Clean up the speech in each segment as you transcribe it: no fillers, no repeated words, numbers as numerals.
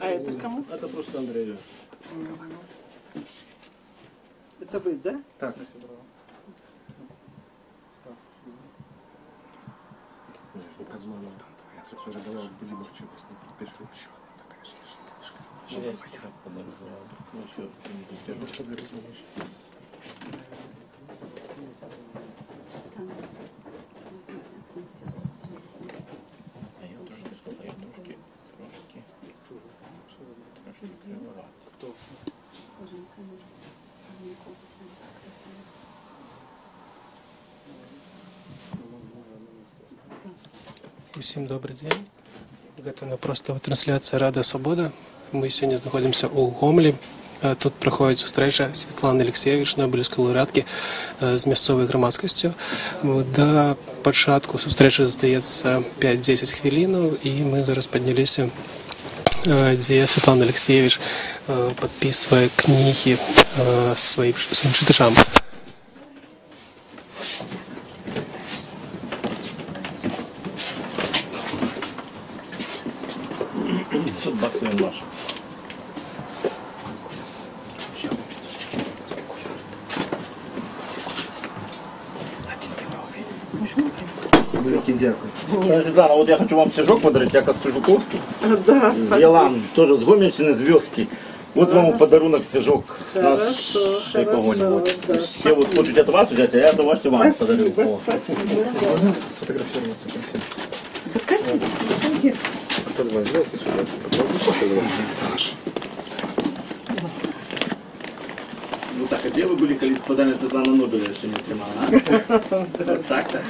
А это кому? Это просто Андрею. Это вы, да? Так. Позвонил. Я, собственно говоря, были бы еще пришли. Я вчера подорвал. Ну, все, я бы подорвал. А я трошки кривовато. Усім добрый день. Гэта на просто трансляцыя Рада Свабода. Мы сегодня находимся у Гомелі. Тут проходит сустрэча Святланы Алексеевич, нобелевской лауреатки, з мясцовай грамадскасцю. Да пачатку сустрэчы застаецца 5-10 хвілінаў, і мы зараз падняліся, дзе Святлана Алексеевич подписывае кнігі сваім чытачам. Светлана, вот я хочу вам стежок подарить, я Костюжуковский. Да, Елан, тоже с Гомельщины, звездки. Вот вам подарунок стежок. Хорошо, хорошо. Да, все вот хотят от вас взять, а я от вас и вам подарю. Спасибо. Можно сфотографироваться? Да, конечно. Ну так, а где вы были, когда подали Светлана Нобеля еще не снимала, а? Вот так-то?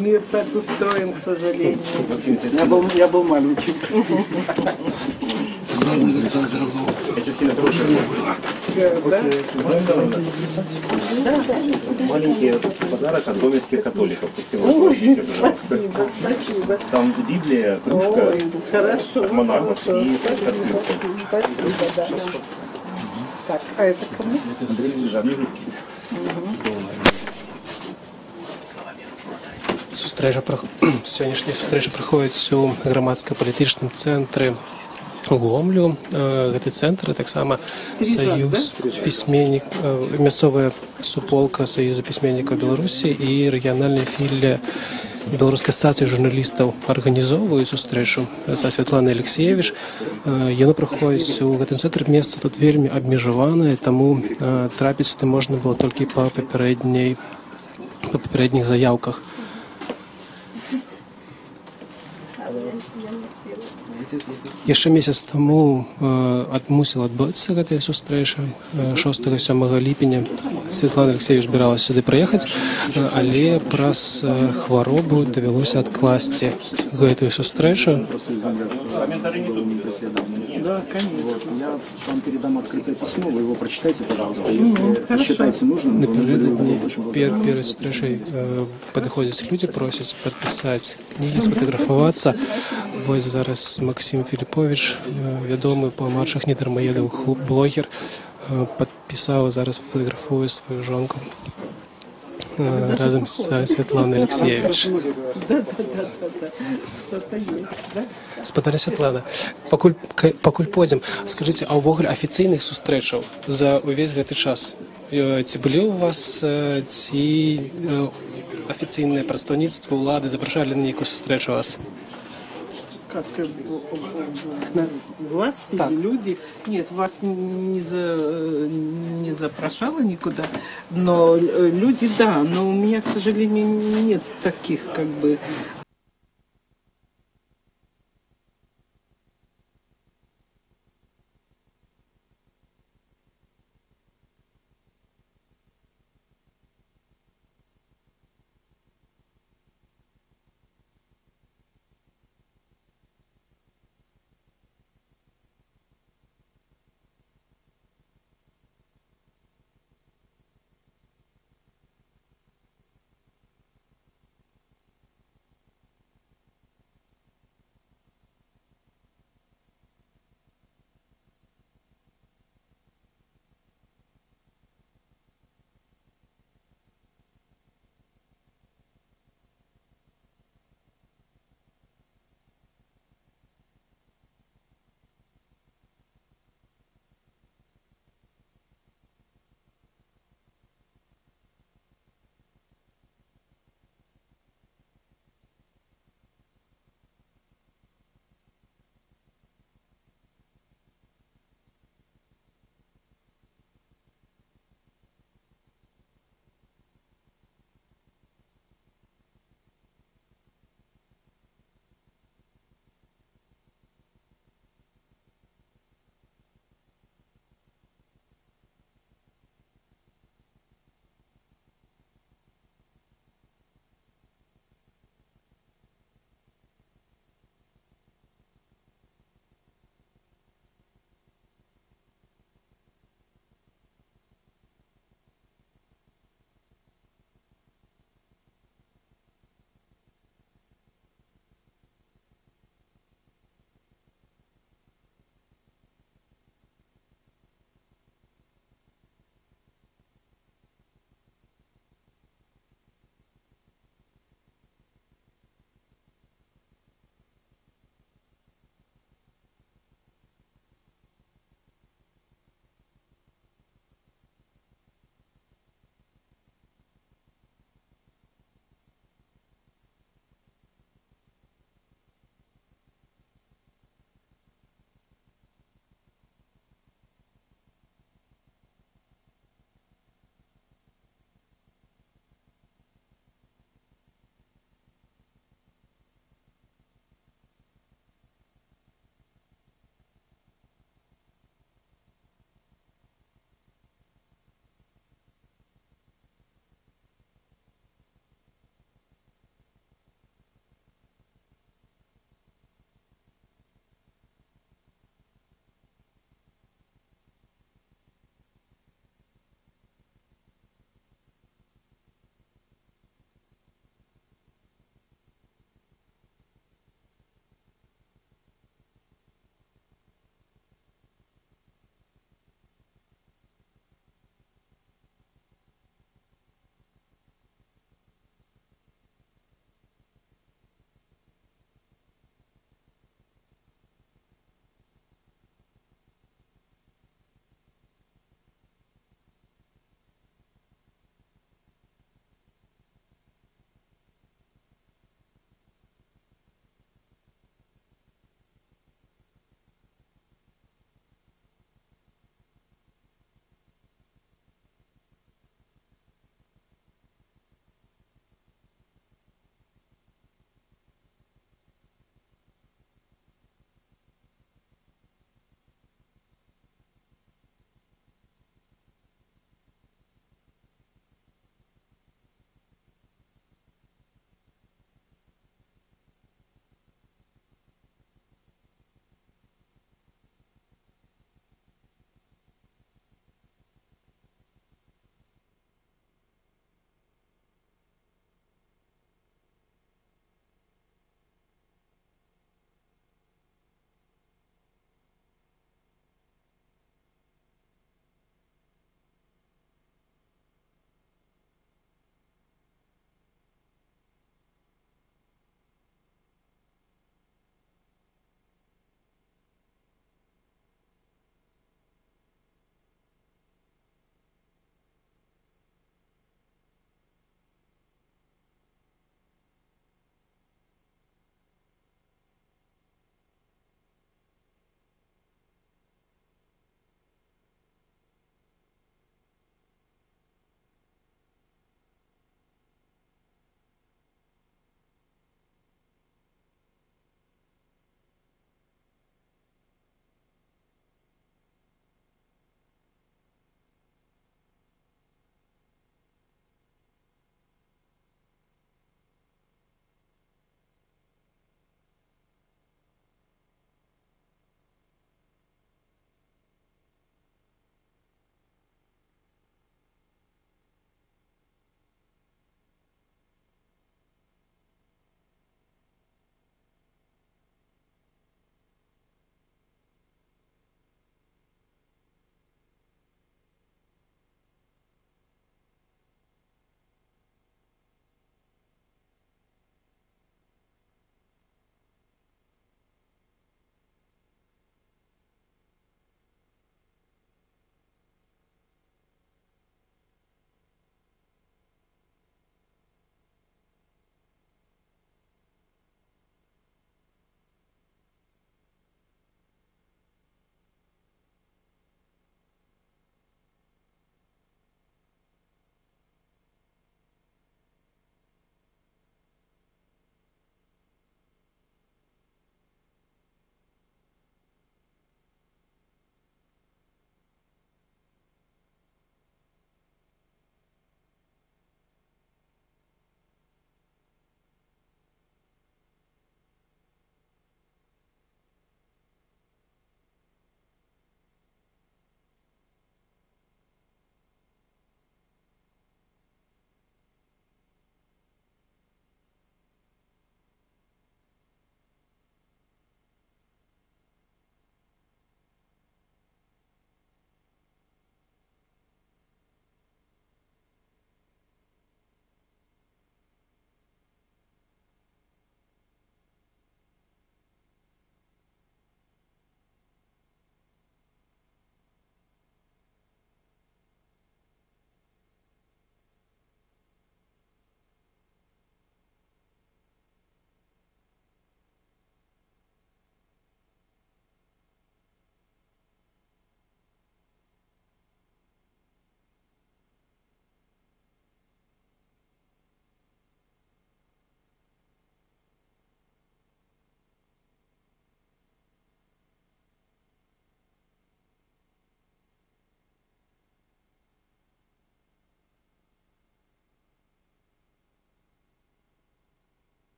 Мир так устроен, к сожалению. Я был маленький. Эти скины хорошие. Все, да? Маленький подарок от гомельских католиков. Спасибо, пожалуйста. Спасибо. Там Библия, кружка Ой, хорошо. от монахов Хорошо. и Спасибо, картинка. да. Так, а это кому? Андрей Стежак. Сённяшняя сустрэча праходзіць у грамадска-палітычным цэнтры Гомлю. Гэты цэнтр таксама саюз пісьменнік, мясцовая суполка Саюзу пісьменнікаў Беларусі і рэгіянальная філія Беларускай асацыяцыі журналістаў арганізоўваюць сустрэчу са Святланай Алексеевич. Яно праходзіць у гэтым цэнтры, месца тут вельмі абмежаванае, таму трапіць сюды можна было толькі па папярэдніх заяўках. Яшчэ месяц таму мусіла адбыцца гэтая сустрэча 6-7 ліпеня. Святлана Алексеевич збіралася сюды прыехаць, але праз хваробу давялося адкласці гэтую сустрэчу. Да, конечно. Я вам передам открытое письмо, вы его прочитайте, пожалуйста, если считаете нужным. Напярэдадні перад сустрэчай падыходзяць людзі, просяць падпісаць кнігі, сфотаграфавацца. Вось зараз Максим Філіпович, вядомы па матчах недармаедаў блогер, падпісаў, зараз фотаграфуе сваю жонку разом з Святланай Алексеевич. Да. Что-то есть, да? Спадарня Святлана, пакуль пойдзем, скажыце, а ўвогуле афіцыйных сустрэчаў за ўвесь гэты час ці былі ў вас, ці афіцыйнае прадстаўніцтва ўлады запрашалі на нейкую сустрэчу вас? Как власти Так. и люди. Нет, вас не запрошала никуда, но люди, да, но у меня, к сожалению, нет таких как бы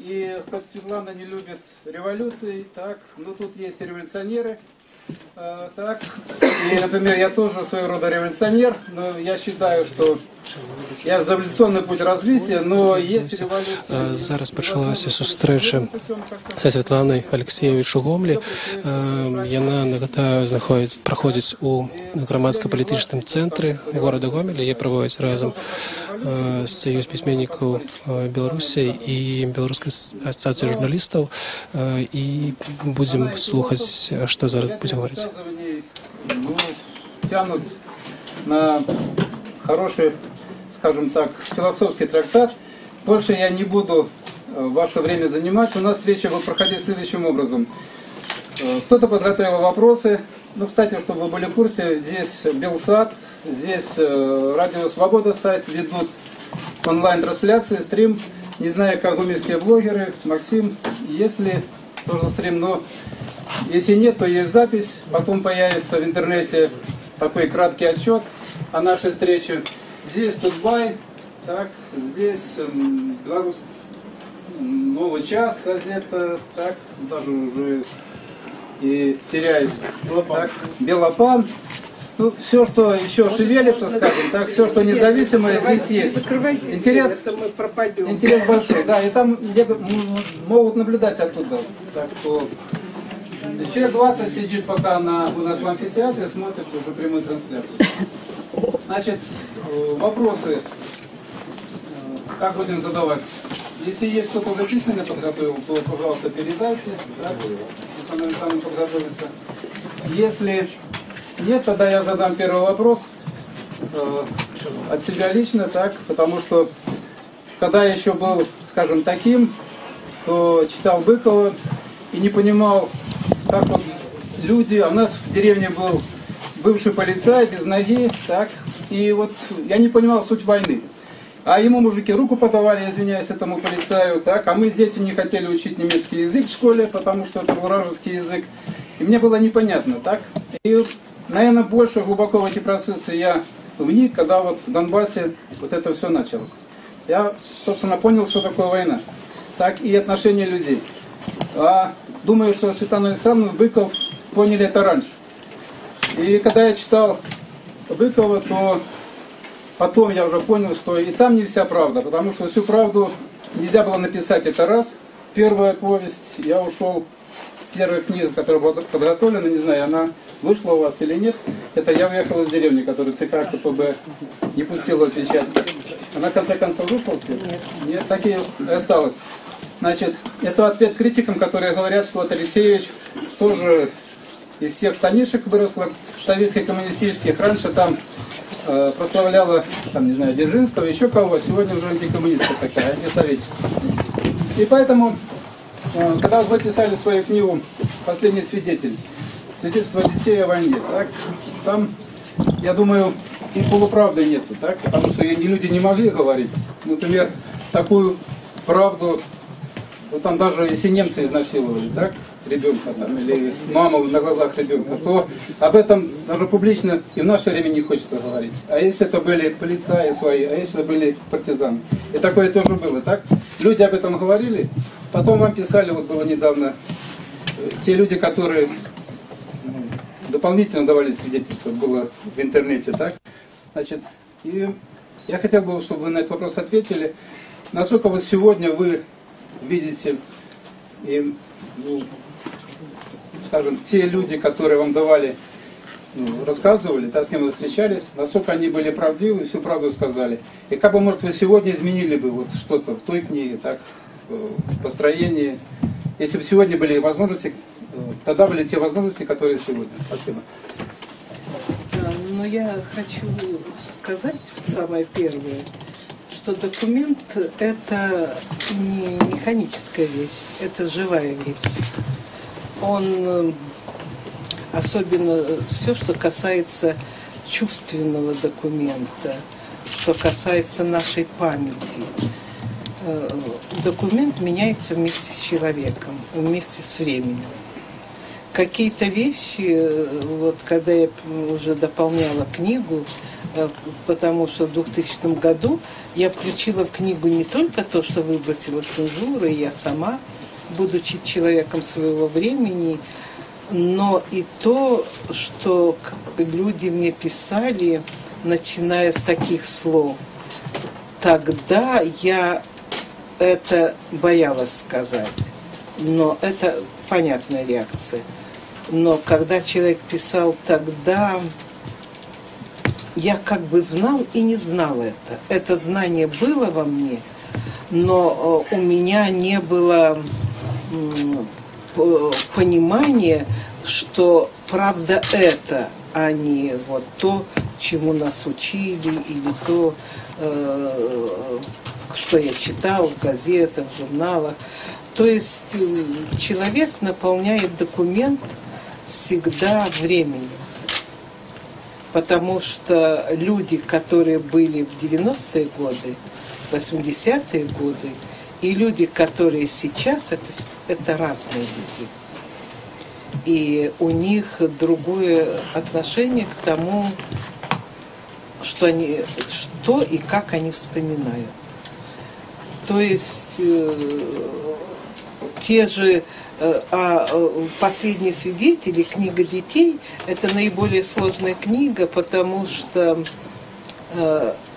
И хоть Светлана не любит революции, так, но тут есть революционеры. Так, и, например, я тоже своего рода революционер, но я считаю, что я за революционный путь развития, но есть революция. Зараз почалася зустріча зі Світланою Алексєєвич у Гомлі. Яна, нагадаю, проходить у громадсько-політичному центрі города Гомеля. Її проводять разом Союз письменников Беларуси и Белорусская ассоциация журналистов. И будем слухать, что зараз будет говорить. Ну, тянут на хороший, скажем так, философский трактат. Больше я не буду ваше время занимать. У нас встреча будет проходить следующим образом. Кто-то подготовил вопросы. Ну, кстати, чтобы вы были в курсе, здесь Белсат, здесь Радио Свобода сайт ведут онлайн-трансляции, стрим. Не знаю, как гомельские блогеры, Максим, есть ли тоже стрим, но если нет, то есть запись. Потом появится в интернете такой краткий отчет о нашей встрече. Здесь Тутбай, так, здесь Беларусь, Новый час, газета, так, даже уже и теряюсь. Так, Белопан. Ну, все, что еще шевелится, скажем так, все, что независимое, здесь есть. Интерес большой, да, и там где-то могут наблюдать оттуда. Так что человек 20 сидит пока у нас в амфитеатре, смотрит уже прямую трансляцию. Значит, вопросы, как будем задавать? Если есть кто-то уже письменно подготовил, то, пожалуйста, передайте. Так, сам подготовиться. Если нет, тогда я задам первый вопрос от себя лично, так, потому что когда я еще был, скажем, таким, то читал Быкова и не понимал, как вот люди, а у нас в деревне был бывший полицай без ноги, так, и вот я не понимал суть войны. А ему мужики руку подавали, я извиняюсь, этому полицаю, так, а мы, дети, не хотели учить немецкий язык в школе, потому что это был вражеский язык. И мне было непонятно, так. И, наверное, больше глубоко в эти процессы я вник, когда вот в Донбассе вот это все началось. Я, собственно, понял, что такое война, так и отношения людей. А думаю, что Светлана Александровна, Быков поняли это раньше. И когда я читал Быкова, то потом я уже понял, что и там не вся правда, потому что всю правду нельзя было написать, это раз. Первая повесть, я ушел, первая книга, которая была подготовлена, не знаю, она вышла у вас или нет, это я уехал из деревни, которую ЦК КПБ не пустила печать. Она в конце концов вышла в свет? Нет, так и осталось. Значит, это ответ критикам, которые говорят, что вот Алексеевич тоже из всех штанишек выросла, советских, коммунистических, раньше там прославляла, там, не знаю, Дзержинского, еще кого, а сегодня уже антикоммунистка такая, антисоветческая. И поэтому, когда вы писали свою книгу «Последний свидетель», свидетельство детей о войне, так, там, я думаю, и полуправды нету, так, потому что люди не могли говорить, например, такую правду, вот там даже если немцы изнасиловали, так, ребенка там, или маму на глазах ребенка, то об этом даже публично и в наше время не хочется говорить. А если это были полицаи свои, а если это были партизаны. И такое тоже было, так? Люди об этом говорили, потом вам писали, вот было недавно, те люди, которые дополнительно давали свидетельство, было в интернете, так? Значит, и я хотел бы, чтобы вы на этот вопрос ответили. Насколько вот сегодня вы видите, и, ну, скажем, те люди, которые вам давали, рассказывали, да, с кем вы встречались, насколько они были правдивы, всю правду сказали. И как бы, может, вы сегодня изменили бы вот что-то в той книге, так, в построении, если бы сегодня были возможности, тогда были те возможности, которые сегодня. Спасибо. Но я хочу сказать самое первое, что документ – это не механическая вещь, это живая вещь. Он, особенно все, что касается чувственного документа, что касается нашей памяти. Документ меняется вместе с человеком, вместе с временем. какие-то вещи, вот когда я уже дополняла книгу, потому что в 2000 году я включила в книгу не только то, что выбросила цензура, и я сама, будучи человеком своего времени, но и то, что люди мне писали, начиная с таких слов. Тогда я это боялась сказать, но это понятная реакция. Но когда человек писал тогда, я как бы знал и не знал это. Это знание было во мне, но у меня не было понимания, что правда это, а не вот то, чему нас учили, или то, что я читал в газетах, в журналах. То есть человек наполняет документ всегда временем. Потому что люди, которые были в 90-е годы, 80-е годы, и люди, которые сейчас, это разные люди. И у них другое отношение к тому, что и как они вспоминают. То есть те же «Последние свидетели», книга детей, это наиболее сложная книга, потому что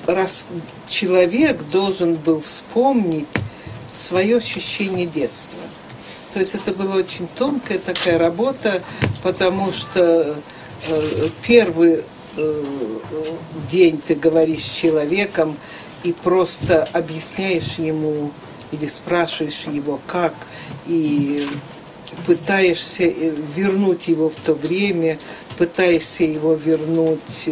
раз человек должен был вспомнить свое ощущение детства. То есть это была очень тонкая такая работа, потому что первый день ты говоришь с человеком и просто объясняешь ему или спрашиваешь его, как, и пытаешься вернуть его в то время, пытаешься его вернуть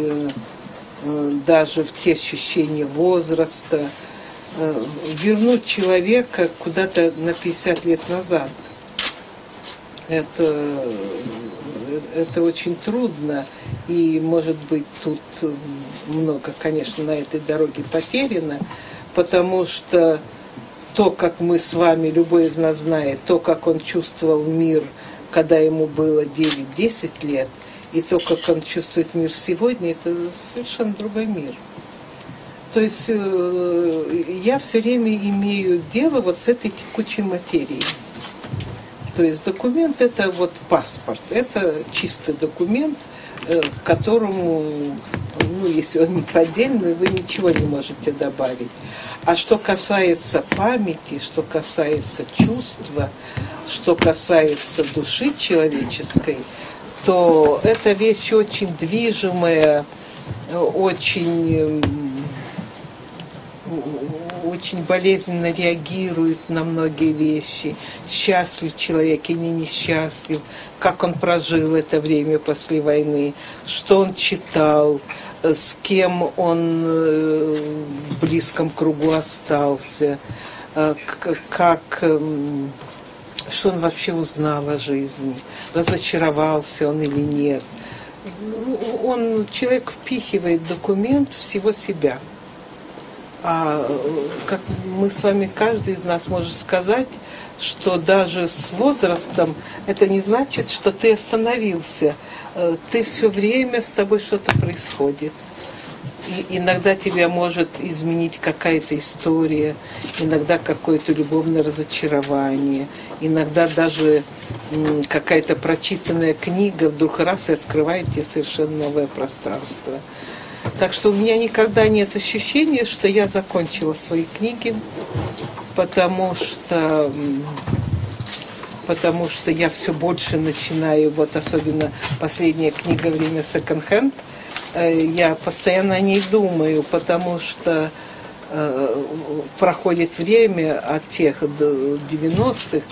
даже в те ощущения возраста, вернуть человека куда-то на 50 лет назад. Это очень трудно, и, может быть, тут много, конечно, на этой дороге потеряно, потому что то, как мы с вами, любой из нас знает, то, как он чувствовал мир, когда ему было 9-10 лет, и то, как он чувствует мир сегодня, это совершенно другой мир. То есть я все время имею дело вот с этой текучей материей. То есть документ — это вот паспорт, это чистый документ, к которому, если он не поддельный, вы ничего не можете добавить. А что касается памяти, что касается чувства, что касается души человеческой, то эта вещь очень движимая, очень болезненно реагирует на многие вещи. Счастлив человек или несчастлив, как он прожил это время после войны, что он читал, с кем он в близком кругу остался, что он вообще узнал о жизни, разочаровался он или нет. Человек впихивает в документ всего себя. А как мы с вами, каждый из нас может сказать, что даже с возрастом это не значит, что ты остановился. Ты все время, с тобой что-то происходит. И иногда тебя может изменить какая-то история, иногда какое-то любовное разочарование, иногда даже какая-то прочитанная книга вдруг раз и открывает тебе совершенно новое пространство. Так что у меня никогда нет ощущения, что я закончила свои книги, потому что я все больше начинаю, вот особенно последняя книга «Время секонд-хенд», я постоянно о ней думаю, потому что проходит время от тех 90-х,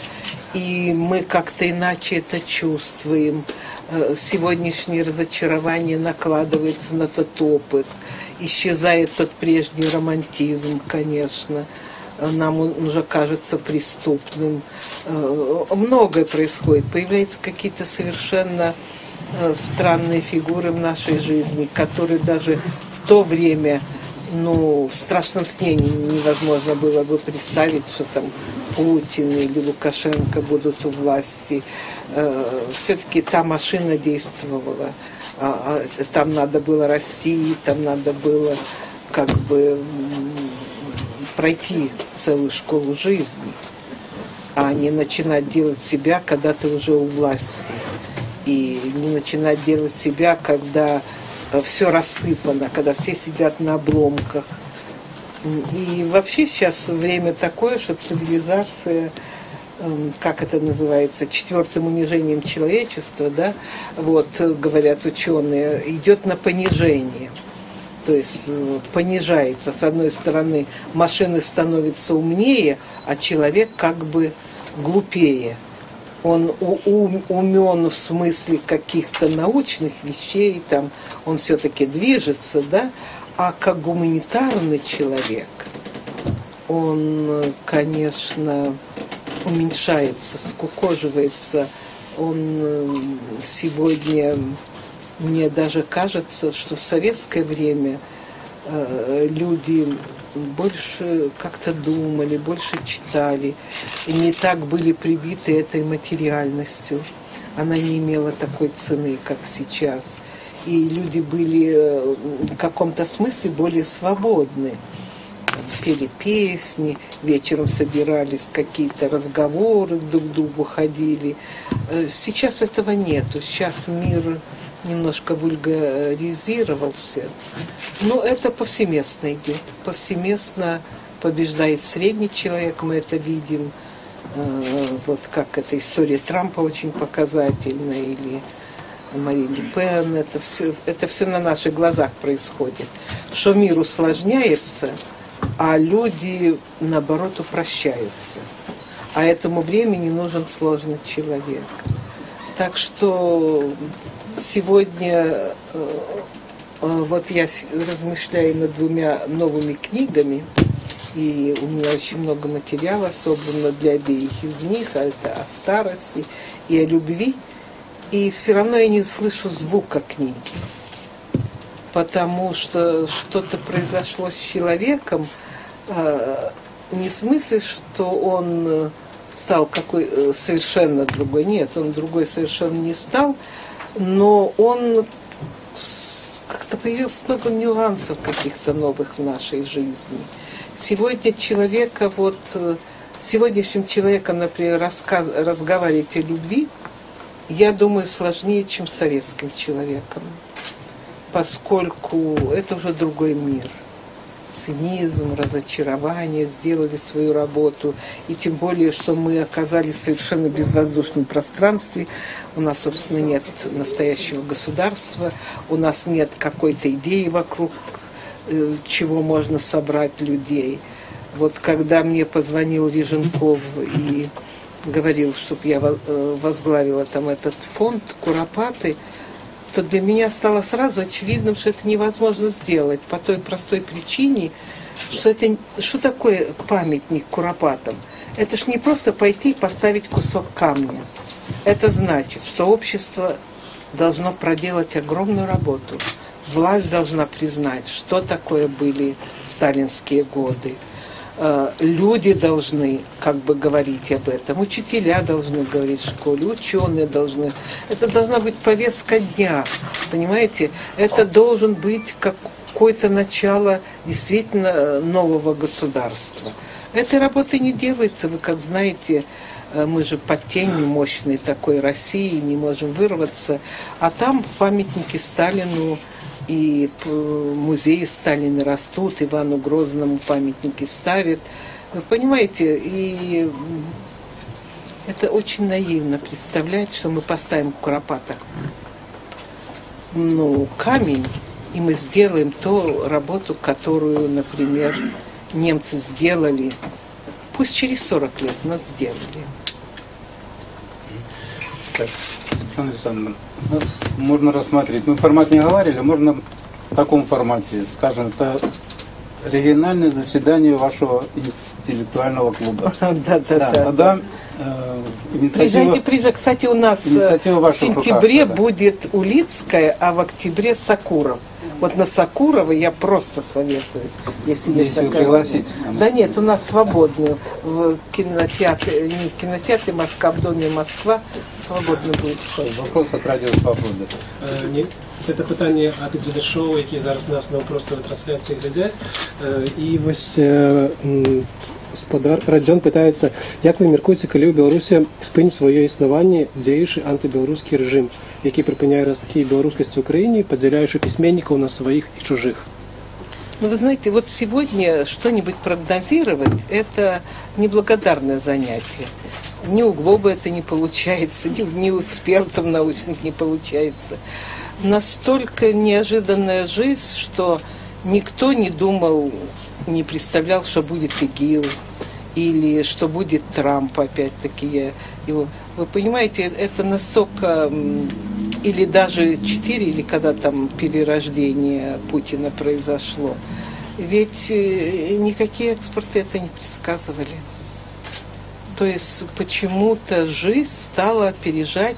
и мы как-то иначе это чувствуем. Сегодняшнее разочарование накладывается на тот опыт. Исчезает тот прежний романтизм, конечно. Нам он уже кажется преступным. Многое происходит. Появляются какие-то совершенно странные фигуры в нашей жизни, которые даже в то время Ну, в страшном сне невозможно было бы представить, что там Путин или Лукашенко будут у власти. Все-таки та машина действовала. Там надо было расти, там надо было как бы пройти целую школу жизни, а не начинать делать себя, когда ты уже у власти. И не начинать делать себя, когда все рассыпано, когда все сидят на обломках. И вообще сейчас время такое, что цивилизация, как это называется, четвертым унижением человечества, да, вот, говорят ученые, идет на понижение. То есть понижается. С одной стороны, машины становятся умнее, а человек как бы глупее. Он умен в смысле каких-то научных вещей, там, он все-таки движется, да, а как гуманитарный человек, он, конечно, уменьшается, скукоживается. Он сегодня, мне даже кажется, что в советское время люди больше как-то думали, больше читали, и не так были привиты этой материальностью. Она не имела такой цены, как сейчас. И люди были в каком-то смысле более свободны. Пели песни, вечером собирались, какие-то разговоры друг к другу ходили. Сейчас этого нету. Сейчас мир немножко вульгаризировался. Но это повсеместно идет. Повсеместно побеждает средний человек, мы это видим. Вот как эта история Трампа очень показательна, или Марин Ле Пен. Это все на наших глазах происходит. Что мир усложняется, а люди, наоборот, упрощаются. А этому времени нужен сложный человек. Так что сегодня вот я размышляю над 2 новыми книгами, и у меня очень много материала собрано для обеих из них, а это о старости и о любви, и все равно я не слышу звука книги, потому что что-то произошло с человеком, не в смысле, что он стал совершенно другой, нет, он другой совершенно не стал, но он как-то появилось много нюансов каких-то новых в нашей жизни. Сегодня сегодняшним человеком, например, разговаривать о любви, я думаю, сложнее, чем с советским человеком, поскольку это уже другой мир. Цинизм, разочарование сделали свою работу, и тем более, что мы оказались в совершенно безвоздушном пространстве. У нас, собственно, нет настоящего государства, у нас нет какой-то идеи вокруг чего можно собрать людей. Вот когда мне позвонил Риженков и говорил, чтобы я возглавила там этот фонд Куропаты, то для меня стало сразу очевидным, что это невозможно сделать по той простой причине, что такое памятник Куропатам? Это ж не просто пойти и поставить кусок камня. Это значит, что общество должно проделать огромную работу. Власть должна признать, что такое были сталинские годы. Люди должны как бы говорить об этом, учителя должны говорить в школе, ученые должны. Это должна быть повестка дня, понимаете? Это должен быть какое-то начало действительно нового государства. Этой работы не делается, вы как знаете, мы же под тенью мощной такой России, не можем вырваться, а там памятники Сталину и музеи Сталина растут, Ивану Грозному памятники ставят. Вы понимаете, и это очень наивно представлять, что мы поставим в Куропатах камень, и мы сделаем ту работу, которую, например, немцы сделали, пусть через 40 лет, но сделали. Так, Светлана Александровна, нас можно рассмотреть. Мы формат не говорили, можно в таком формате, скажем, это региональное заседание вашего интеллектуального клуба. Да. Тогда инициатива... Приезжайте. Кстати, у нас в сентябре будет Улицкая, а в октябре Сакуров. Вот на Сакурова я просто советую, если есть Если такая пригласить. возможность. Да нет, у нас свободную в кинотеатре, не в кинотеатре Москва, в доме Москва свободно будет вход. Вопрос от Радіо Свободи. Ні, це питання від глядачів, які зараз нас на простої трансляції глядять. І ось господар Радзён питаецца, як вы мяркуеце, калі ў Беларусі спыніць сваё існаванне дзеючы антыбеларускі рэжым, які прыпыняе расткі беларускасці ў краіне, падзяляючы пісьменнікаў на сваіх і чужых? Ну, вы знаете, вот сегодня что-нибудь прогнозировать – это неблагодарное занятие. Ни у Глоба это не получается, ни у экспертов научных не получается. Настолько неожиданная жизнь, что никто не думал, не представлял, что будет ИГИЛ или что будет Трамп, опять-таки. Его. Вы понимаете, это настолько... Или даже 4, или когда там перерождение Путина произошло. Ведь никакие эксперты это не предсказывали. То есть почему-то жизнь стала опережать,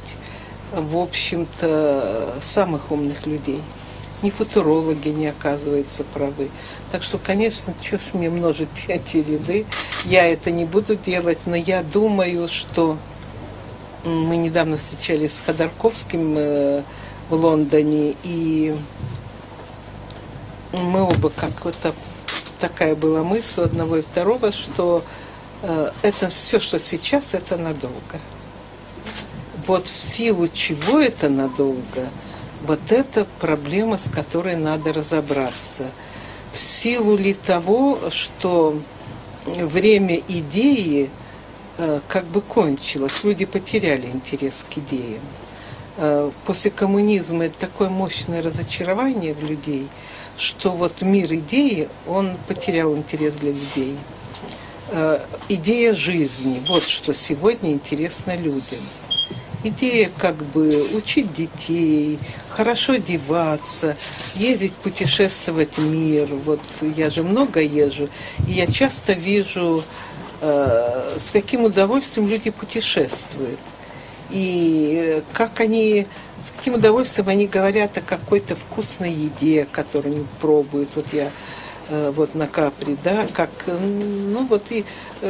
в общем-то, самых умных людей. Ни футурологи не оказываются правы. Так что, конечно, чё ж мне множить эти ряды. Я это не буду делать, но я думаю, что мы недавно встречались с Ходорковским в Лондоне, и мы оба как-то такая была мысль у одного и второго, что это все, что сейчас, это надолго. Вот в силу чего это надолго, вот это проблема, с которой надо разобраться. В силу ли того, что время идеи как бы кончилось, люди потеряли интерес к идеям. После коммунизма это такое мощное разочарование в людей, что вот мир идеи, он потерял интерес для людей. Идея жизни, вот что сегодня интересно людям. Идея как бы учить детей, хорошо одеваться, ездить, путешествовать мир. Вот я же много езжу, и я часто вижу, с каким удовольствием люди путешествуют. И как они, с каким удовольствием они говорят о какой-то вкусной еде, которую они пробуют. Вот я вот на Капри, да, как, ну вот и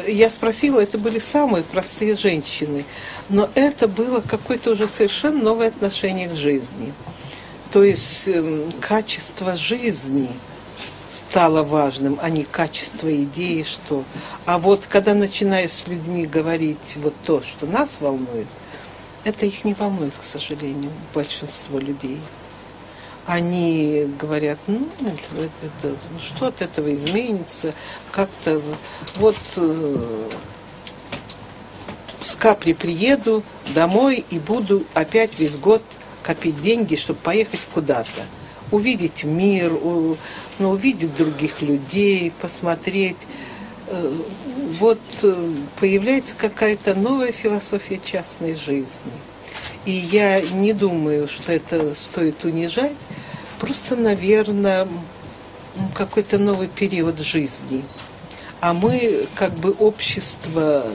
я спросила, это были самые простые женщины, но это было какое-то уже совершенно новое отношение к жизни. То есть качество жизни стало важным, а не качество идеи, что... А вот когда начинаешь с людьми говорить вот то, что нас волнует, это их не волнует, к сожалению, большинство людей. Они говорят, ну, что от этого изменится, как-то вот с Капри приеду домой и буду опять весь год копить деньги, чтобы поехать куда-то, увидеть мир, увидеть других людей, посмотреть. Вот появляется какая-то новая философия частной жизни. И я не думаю, что это стоит унижать. Просто, наверное, какой-то новый период жизни. А мы как бы общество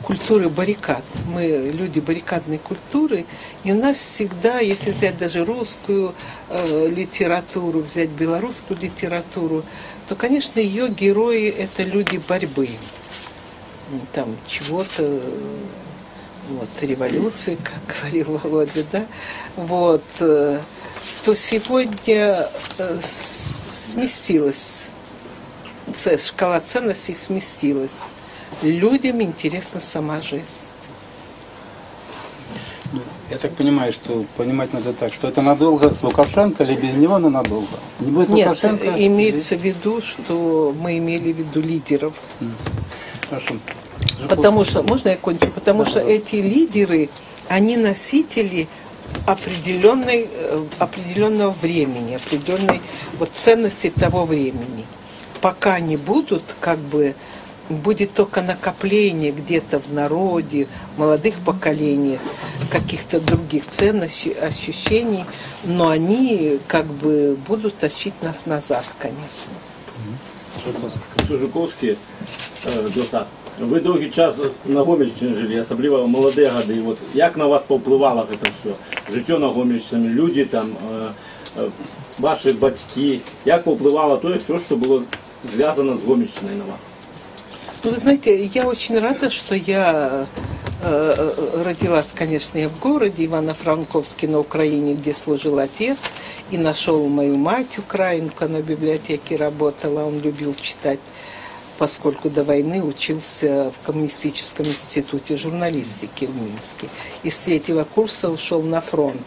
культуры баррикад. Мы люди баррикадной культуры. И у нас всегда, если взять даже русскую литературу, взять белорусскую литературу, то, конечно, ее герои – это люди борьбы. Там чего-то... Вот, революции, как говорил Володя, да, вот, то сегодня сместилась, шкала ценностей сместилась. Людям интересна сама жизнь. Я так понимаю, что понимать надо так, что это надолго с Лукашенко или без него, но надолго? Не будет Лукашенко? Нет, имеется в виду, что мы имели в виду лидеров. Хорошо. Потому что, можно я кончу? Потому что эти лидеры, они носители определенного времени, определенной вот ценности того времени. Пока они будут, как бы, будет только накопление где-то в народе, в молодых поколениях, каких-то других ценностей, ощущений, но они как бы будут тащить нас назад, конечно. Жуковський, ви довгий час на Гомельщині жили, особливо молоді годи. От як на вас повпливало це все? Життя на Гомельщині, люди там, ваші батьки, як повпливало то, все, что было связано с Гомельщиной на вас? Ну, вы знаете, я очень рада, что я родилась, конечно, я в городе Ивано-Франковске на Украине, где служил отец, и нашел мою мать, украинку, она в библиотеке работала, он любил читать, поскольку до войны учился в коммунистическом институте журналистики в Минске. И с 3-го курса ушел на фронт.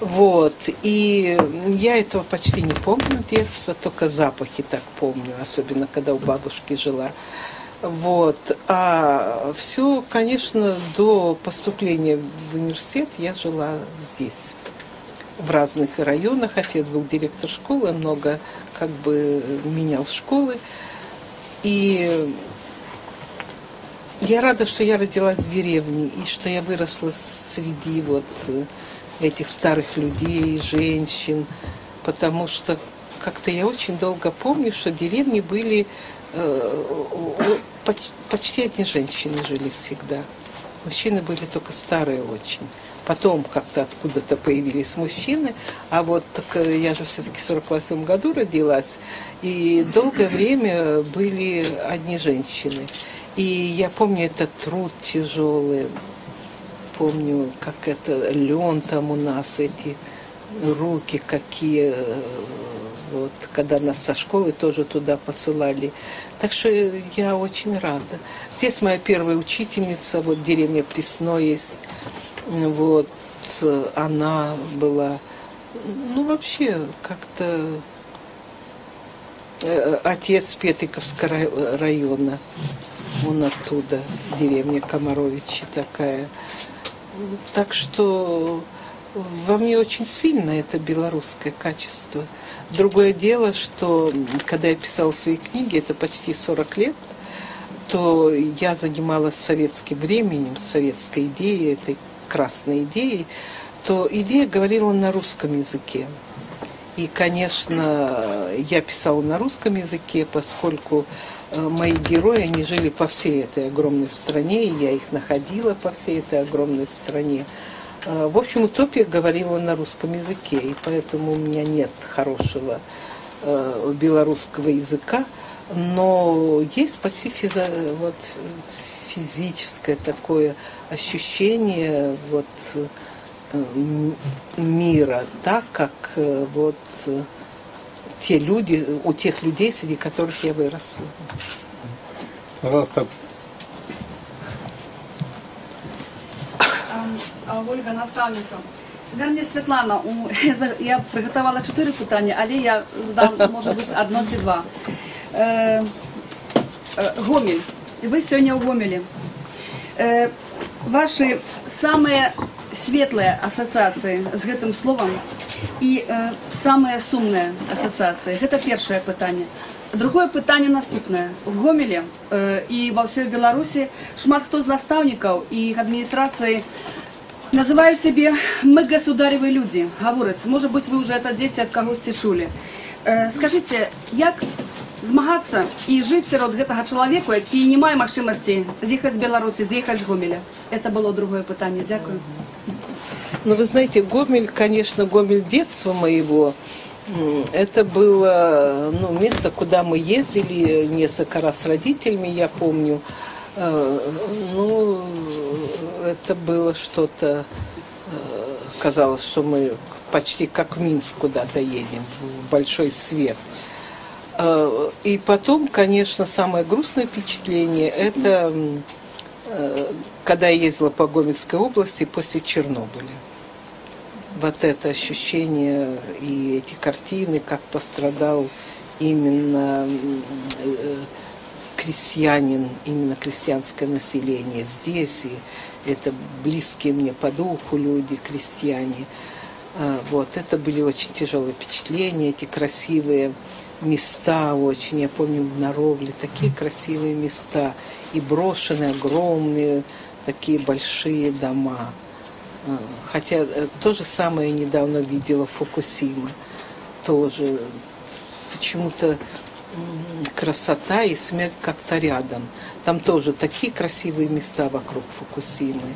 Вот. И я этого почти не помню детства, только запахи так помню, особенно когда у бабушки жила. Вот. А все, конечно, до поступления в университет я жила здесь, в разных районах. Отец был директор школы, много как бы менял школы. И я рада, что я родилась в деревне, и что я выросла среди вот этих старых людей, женщин, потому что как-то я очень долго помню, что деревни были, почти одни женщины жили всегда. Мужчины были только старые очень. Потом как-то откуда-то появились мужчины, а вот так, я же все-таки в 1948 году родилась, и долгое время были одни женщины. И я помню этот труд тяжелый, помню, как это лен там у нас, эти руки какие, вот, когда нас со школы тоже туда посылали. Так что я очень рада. Здесь моя первая учительница, вот деревня Пресно есть, вот, она была, ну, вообще, как-то отец Петриковского района, он оттуда, деревня Комаровичи такая. Так что во мне очень сильно это белорусское качество. Другое дело, что когда я писала свои книги, это почти 40 лет, то я занималась советским временем, советской идеей, этой красной идеей, то идея говорила на русском языке. И, конечно, я писала на русском языке, поскольку мои герои, они жили по всей этой огромной стране, и я их находила по всей этой огромной стране. В общем, утопия говорила на русском языке, и поэтому у меня нет хорошего белорусского языка, но есть почти физическое такое ощущение вот, мира, так как вот те люди, у тех людей, среди которых я выросла. Пожалуйста. Ольга, наставниця. Верні Світлана, я приготувала 4 питання, але я задам, може бути, одно чи два. Гомель. Ви сьогодні у Гомелі. Ваші самые светлые ассоциации с гэтым словом и самые сумные ассоциации. Это первое питание. Другое питание наступное. В Гомеле и во всей Беларуси шмат хто з наставников и их администрации называют себе «мы государевы люди». Говорят, может быть, вы уже это здесь от кого-то чули. Скажите, як змагаться и жить сярод гэтага чалавека, які не мае магчымасці з'ехаць з Беларусі, з'ехаць з Гомеля? Это было другое питание. Дякую. Ну, вы знаете, Гомель, конечно, Гомель детства моего, это было место, куда мы ездили несколько раз с родителями, я помню. Ну, это было что-то, казалось, что мы почти как в Минск куда-то едем, в большой свет. И потом, конечно, самое грустное впечатление, это когда я ездила по Гомельской области после Чернобыля. Вот это ощущение и эти картины, как пострадал именно крестьянин, именно крестьянское население здесь, и это близкие мне по духу люди, крестьяне. Вот, это были очень тяжелые впечатления, эти красивые места очень, я помню, в Наровле, такие красивые места, и брошенные, огромные, такие большие дома. Хотя то же самое я недавно видела в Фукусиме, тоже почему-то красота и смерть как-то рядом. Там тоже такие красивые места вокруг Фукусимы.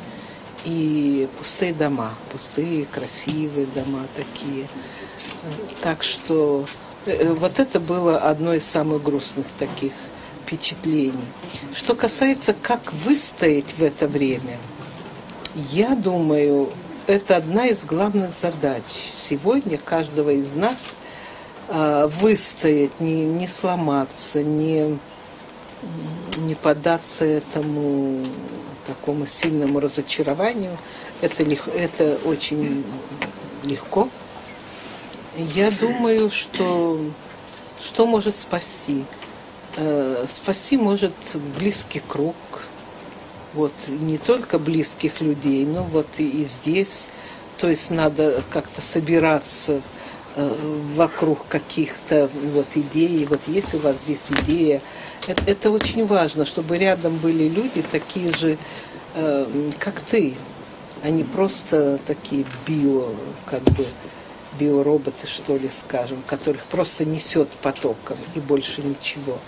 и пустые дома, пустые, красивые дома такие. Так что вот это было одно из самых грустных таких впечатлений. Что касается, как выстоять в это время, я думаю, это одна из главных задач сегодня каждого из нас выстоять, не сломаться, не поддаться этому такому сильному разочарованию. Это очень легко. Я думаю, что может спасти? Спасти может близкий круг. Вот, не только близких людей, но вот и здесь. То есть надо как-то собираться вокруг каких-то вот идей. Вот есть у вас здесь идея. Это очень важно, чтобы рядом были люди такие же, как ты. А не просто такие биороботы, что ли, скажем, которых просто несет потоком и больше ничего.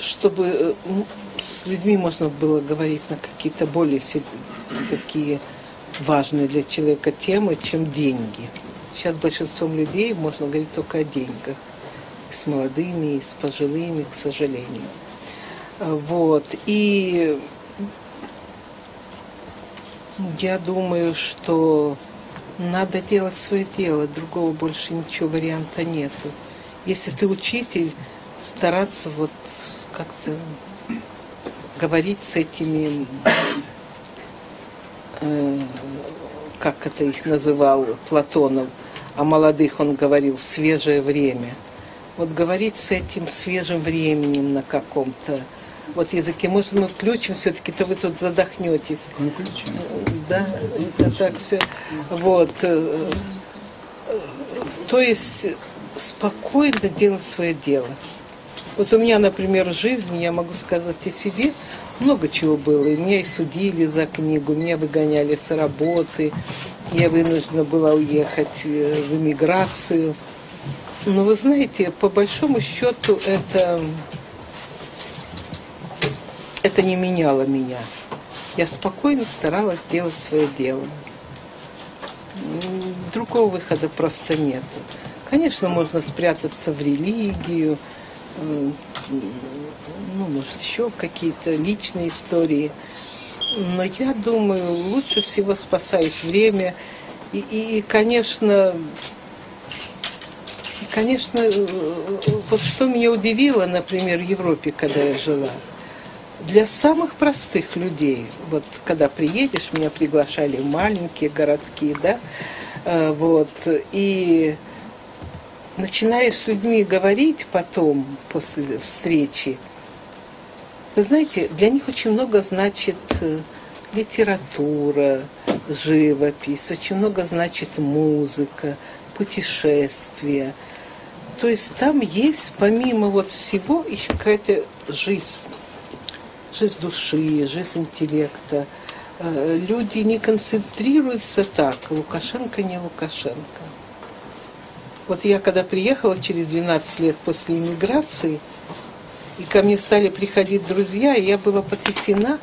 Чтобы с людьми можно было говорить на какие-то более такие важные для человека темы, чем деньги. Сейчас большинством людей можно говорить только о деньгах. И с молодыми, и с пожилыми, к сожалению. Вот. И я думаю, что надо делать свое дело, другого больше ничего варианта нету. Если ты учитель, стараться вот как-то говорить с этими, как это их называл Платонов, о молодых он говорил, свежее время. Вот говорить с этим свежим временем на каком-то вот языке. Может, мы включим все-таки, то вы тут задохнетесь. Да, это так все. Вот. То есть спокойно делать свое дело. Вот у меня, например, в жизни, я могу сказать о себе, много чего было. И меня и судили за книгу, меня выгоняли с работы, я вынуждена была уехать в эмиграцию. Но вы знаете, по большому счету это не меняло меня. Я спокойно старалась делать свое дело. Другого выхода просто нет. Конечно, можно спрятаться в религию, может, еще какие-то личные истории. Но я думаю, лучше всего спасает время. И конечно, вот что меня удивило, например, в Европе, когда я жила, для самых простых людей, вот когда приедешь, меня приглашали в маленькие городки, да, вот, и начинаешь с людьми говорить потом, после встречи, вы знаете, для них очень много значит литература, живопись, очень много значит музыка, путешествия. То есть там есть, помимо вот всего, еще какая-то жизнь. Жизнь души, жизнь интеллекта. Люди не концентрируются так, Лукашенко не Лукашенко. Вот я когда приехала через 12 лет после эмиграции, и ко мне стали приходить друзья, и я была потрясена,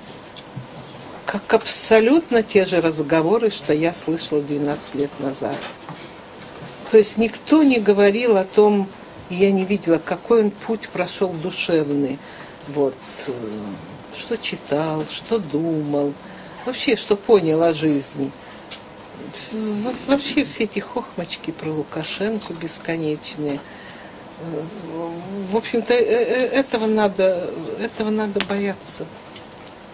как абсолютно те же разговоры, что я слышала 12 лет назад. То есть никто не говорил о том, и я не видела, какой он путь прошел душевный. Вот, что читал, что думал, вообще, что понял о жизни. Вообще все эти хохмочки про Лукашенко бесконечные. В общем-то, этого надо бояться.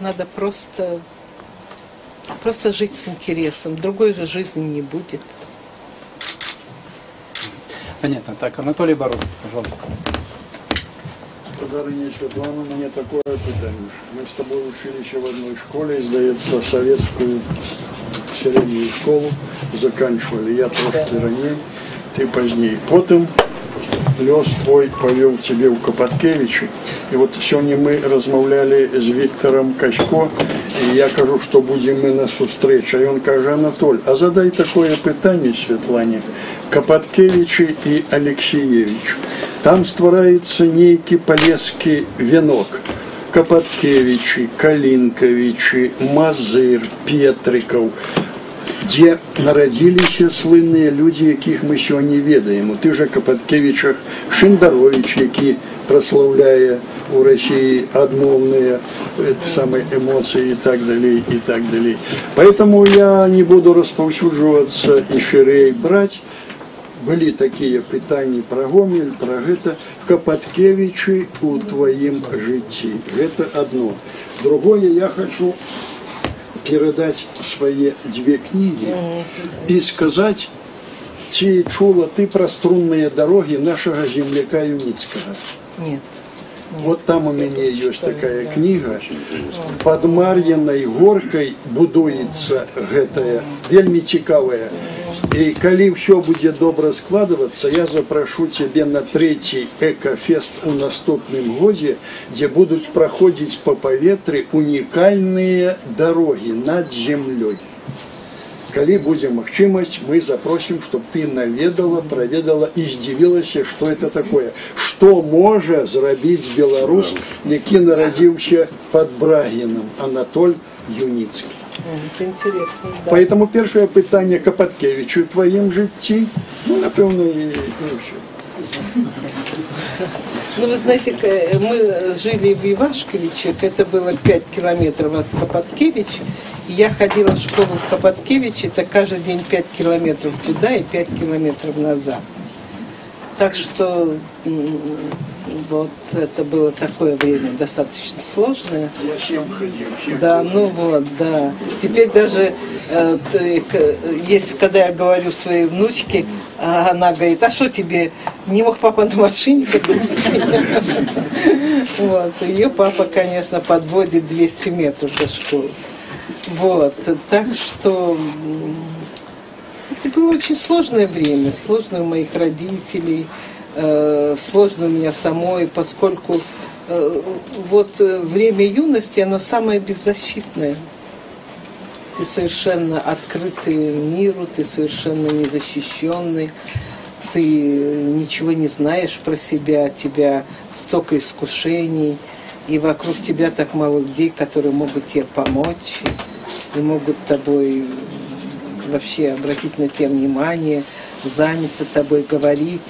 Надо просто жить с интересом. Другой же жизни не будет. Понятно. Так, Анатолий Боров, пожалуйста. Сударыня Светлана, у меня такое питание. Мы с тобой учились в одной школе, сдается, советскую среднюю школу заканчивали. Я трошки ранее, ты позднее. Потом лёс твой повел тебе у Капаткевича. И вот сегодня мы размовляли с Виктором Касько, и я кажу, что будем мы на сустрэча. И он каже: Анатоль, а задай такое питание Светлане. Капаткевичі і Алексієвич. Там ствараецца нейкі палескі вянок. Капаткевичи, Калинковичи, Мазыр, Петриков, где народились слынные люди, яких мы сёння ведаем. У тых же Капаткевичах Шендарович, які прославляя у России адмовные самые эмоции и так далее, и так далее. Поэтому я не буду распаўсюджвацца и шырэй брать. Были такие пытания про Гомель, про это. Капаткевичи у твоим житті. Это одно. Другое, я хочу передать свои две книги и сказать, ці чула ты про струнные дороги нашего земляка Юницкого. Нет. Вот там у меня есть такая книга. Под Мар'їнай горкой будуется гэтая, вельми цікавая. И коли все будет добро складываться, я запрошу тебе на 3-й экофест у наступным годе, где будут проходить по поветрі уникальные дороги над землей. Коли будет махчимость, мы запросим, чтобы ты наведала, проведала и здивилася, что это такое. Что может сделать белорус, який народился под Брагином, Анатоль Юницкий. Это интересно, да. Поэтому первое питание Капаткевичу в твоем житті, ну, напевно, и все. Ну, вы знаете, мы жили в Ивашковичах, это было 5 километров от Капаткевича. И я ходила в школу в Капаткевиче, это каждый день 5 километров туда и 5 километров назад. Так что вот это было такое время достаточно сложное. Я 7 ходил. Да, ну вот, да. Теперь даже, если когда я говорю своей внучке, она говорит, а что тебе, не мог папа на машине подвезти? Вот, ее папа, конечно, подводит 200 метров до школы. Вот, так что это было очень сложное время, сложное у моих родителей, сложно у меня самой, поскольку вот время юности, оно самое беззащитное. Ты совершенно открытый миру, ты совершенно незащищенный, ты ничего не знаешь про себя, тебя столько искушений, и вокруг тебя так мало людей, которые могут тебе помочь, и могут тобой вообще обратить на тебя внимание, заняться тобой, говорить.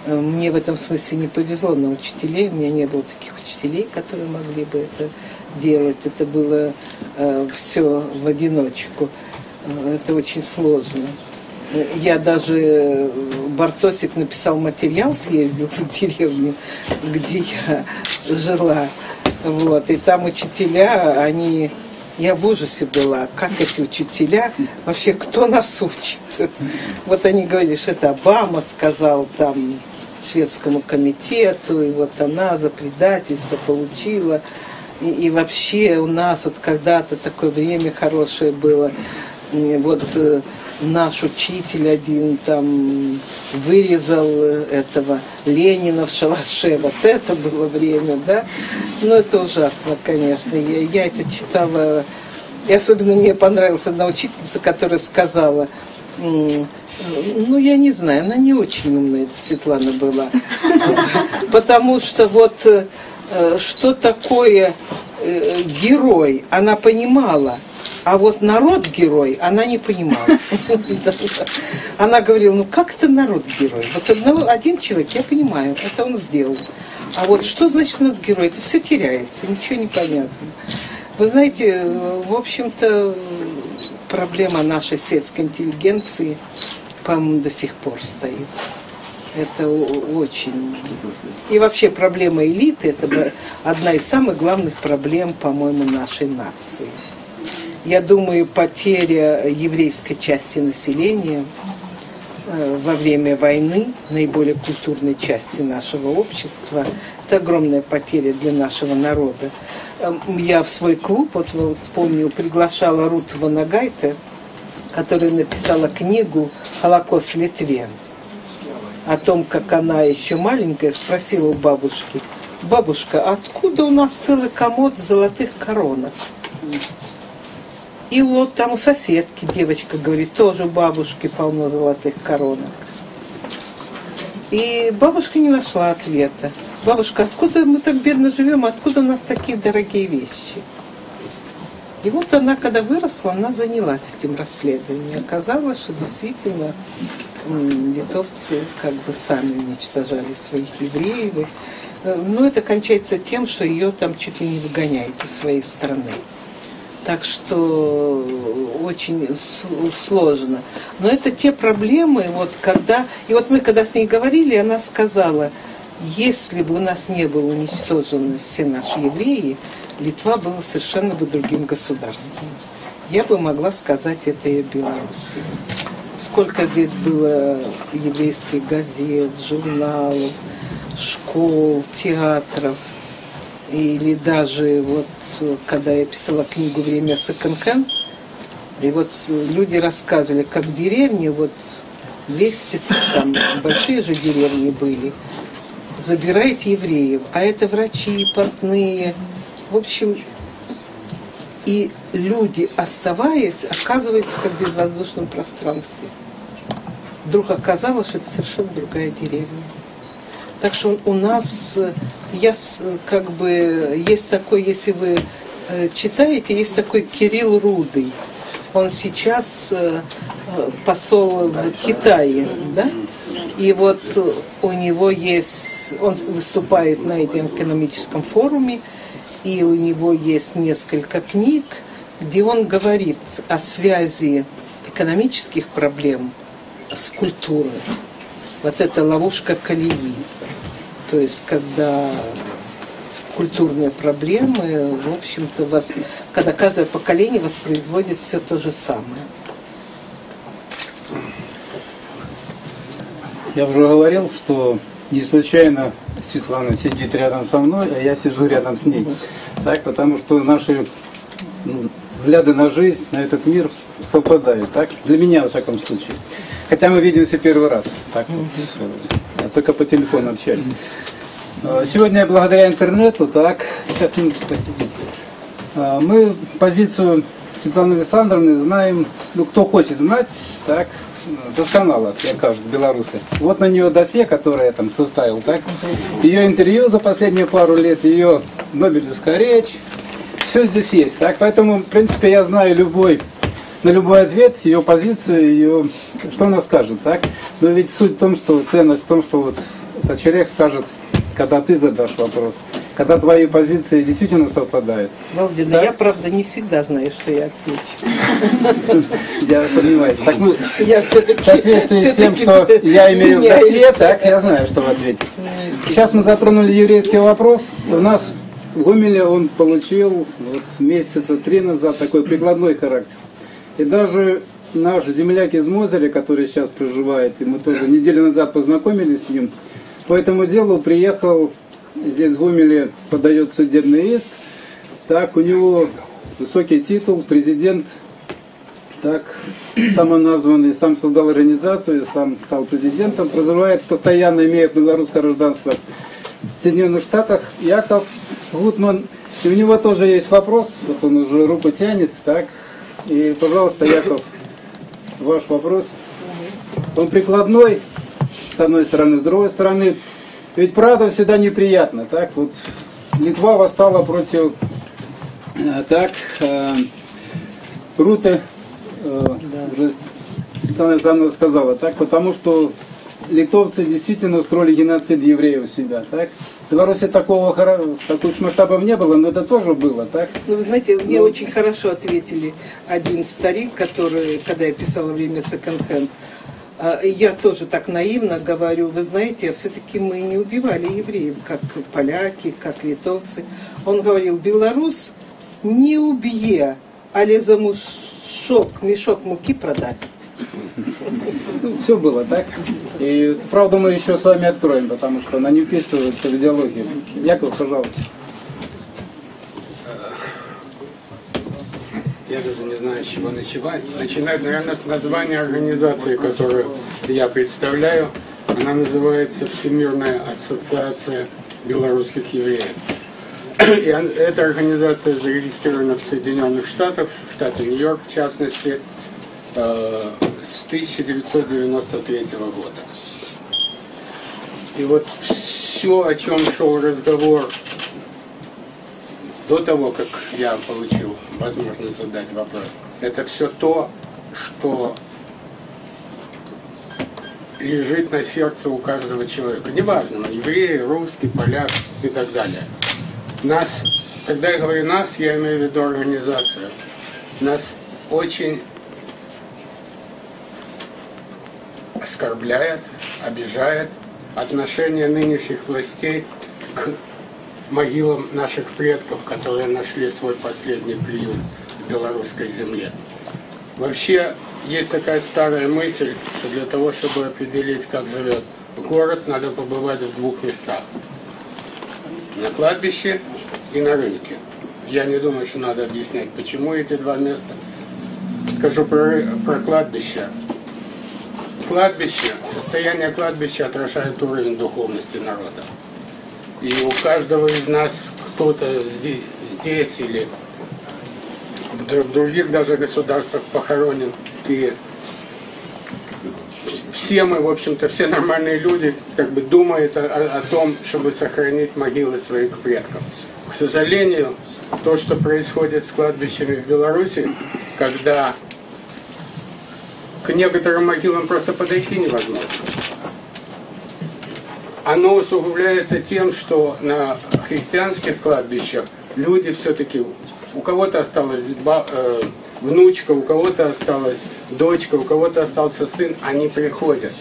Мне в этом смысле не повезло на учителей, у меня не было таких учителей, которые могли бы это делать. Это было все в одиночку. Это очень сложно. Я даже, Бартосик написал материал, съездил в деревню, где я жила. Вот, и там учителя, они... Я в ужасе была, как эти учителя, вообще кто нас учит? Вот они говорили, что это Обама сказал там шведскому комитету, и вот она за предательство получила. И вообще у нас вот когда-то такое время хорошее было. Вот наш учитель один там вырезал этого Ленина в шалаше. Вот это было время, да? Ну, это ужасно, конечно. Я это читала. И особенно мне понравилась одна учительница, которая сказала, ну, я не знаю, она не очень умная, эта Светлана была. Потому что вот что такое герой, она понимала. А вот народ-герой она не понимала. Она говорила, ну как это народ-герой? Вот один человек, я понимаю, это он сделал. А вот что значит народ-герой? Это все теряется, ничего не понятно. Вы знаете, в общем-то, проблема нашей светской интеллигенции, по-моему, до сих пор стоит. Это очень... И вообще проблема элиты, это одна из самых главных проблем, по-моему, нашей нации. Я думаю, потеря еврейской части населения во время войны, наиболее культурной части нашего общества, это огромная потеря для нашего народа. Я в свой клуб, вот вспомнил, приглашала Рут Ванагайте, которая написала книгу «Холокост в Литве». О том, как она еще маленькая спросила у бабушки, бабушка, откуда у нас целый комод золотых коронок? И вот там у соседки девочка говорит, тоже у бабушки полно золотых коронок. И бабушка не нашла ответа. бабушка, откуда мы так бедно живем, откуда у нас такие дорогие вещи? И вот она, когда выросла, она занялась этим расследованием. Оказалось, что действительно литовцы как бы сами уничтожали своих евреев. Но это кончается тем, что ее там чуть ли не выгоняют из своей страны. Так что очень сложно. Но это те проблемы, вот когда... И вот мы когда с ней говорили, она сказала, если бы у нас не было уничтожены все наши евреи, Литва была совершенно бы другим государством. Я бы могла сказать это и о Беларуси. Сколько здесь было еврейских газет, журналов, школ, театров. Или даже вот, когда я писала книгу «Время секонд-хенд», и вот люди рассказывали, как в деревне, вот 200, там большие же деревни были, забирает евреев, а это врачи, портные, в общем, и люди, оставаясь, оказываются как в безвоздушном пространстве. Вдруг оказалось, что это совершенно другая деревня. Так что у нас, как бы, есть такой, если вы читаете, есть такой Кирилл Рудый. Он сейчас посол в Китае, да? И вот у него есть, он выступает на этом экономическом форуме, и у него есть несколько книг, где он говорит о связи экономических проблем с культурой. Вот это ловушка колеи. То есть, когда культурные проблемы, в общем-то, когда каждое поколение воспроизводит все то же самое. Я уже говорил, что не случайно Светлана сидит рядом со мной, а я сижу рядом с ней. Так, потому что наши взгляды на жизнь, на этот мир совпадают. Так? Для меня, во всяком случае. Хотя мы видимся первый раз. Так, вот, только по телефону общались. Сегодня благодаря интернету, так, сейчас минуту посидите. Мы позицию Светланы Александровны знаем, ну, кто хочет знать, так, досконало, мне кажется, белорусы. Вот на нее досье, которое я там составил, так, ее интервью за последние пару лет, ее нобелевская речь, все здесь есть, так, поэтому, в принципе, я знаю на любой ответ, ее позицию, ее, что она скажет, так, но ведь суть в том, что ценность в том, что вот этот человек скажет, когда ты задашь вопрос, когда твои позиции действительно совпадают. Валдина, да? Я, правда, не всегда знаю, что я отвечу. Я сомневаюсь. Так, ну, я в соответствии с тем, что я имею в досье, так, я знаю, что вы ответите. Сейчас мы затронули еврейский вопрос. У нас в Гомеле он получил вот, месяца 3 назад такой прикладной характер. И даже наш земляк из Мозыря, который сейчас проживает, и мы тоже неделю назад познакомились с ним, по этому делу приехал, здесь в Гомеле подает судебный иск, так, у него высокий титул, президент, так, самоназванный, сам создал организацию, сам стал президентом, проживает постоянно, имеет белорусское гражданство в Соединенных Штатах, Яков Гутман, и у него тоже есть вопрос, вот он уже руку тянет, так, и, пожалуйста, Яков, ваш вопрос, он прикладной, с одной стороны, с другой стороны, ведь правда всегда неприятно, так, вот Литва восстала против, так, Руты, уже Светлана Александровна сказала, так, потому что литовцы действительно устроили геноцид евреев у себя, так. В Беларуси такого масштабов не было, но это тоже было, так? Ну, вы знаете, мне очень хорошо ответили один старик, который, когда я писала «Время секонд-хенд», я тоже так наивно говорю, вы знаете, все-таки мы не убивали евреев, как поляки, как литовцы. Он говорил, белорус не убье, але за мешок муки продаст. Ну, все было, так? И правду мы еще с вами откроем, потому что она не вписывается в идеологию. Яков, пожалуйста. Я даже не знаю, с чего начинать. Начинать, наверное, с названия организации, которую я представляю. Она называется Всемирная ассоциация белорусских евреев. И эта организация зарегистрирована в Соединенных Штатах, в штате Нью-Йорк в частности, с 1993 года. И вот с все, о чем шел разговор до того, как я получил возможность задать вопрос, это все то, что лежит на сердце у каждого человека. Неважно, еврей, русский, поляк и так далее. Нас, когда я говорю нас, я имею в виду организацию. Нас очень оскорбляет, обижает отношение нынешних властей к могилам наших предков, которые нашли свой последний приют в белорусской земле. Вообще, есть такая старая мысль, что для того, чтобы определить, как живет город, надо побывать в двух местах. На кладбище и на рынке. Я не думаю, что надо объяснять, почему эти два места. Скажу про кладбище. Кладбище, состояние кладбища отражает уровень духовности народа. И у каждого из нас кто-то здесь или в других даже государствах похоронен. И все мы, в общем-то, все нормальные люди, как бы думают о том, чтобы сохранить могилы своих предков. К сожалению, то, что происходит с кладбищами в Беларуси, когда к некоторым могилам просто подойти невозможно, оно усугубляется тем, что на христианских кладбищах люди все-таки, у кого-то осталась внучка, у кого-то осталась дочка, у кого-то остался сын, они приходят.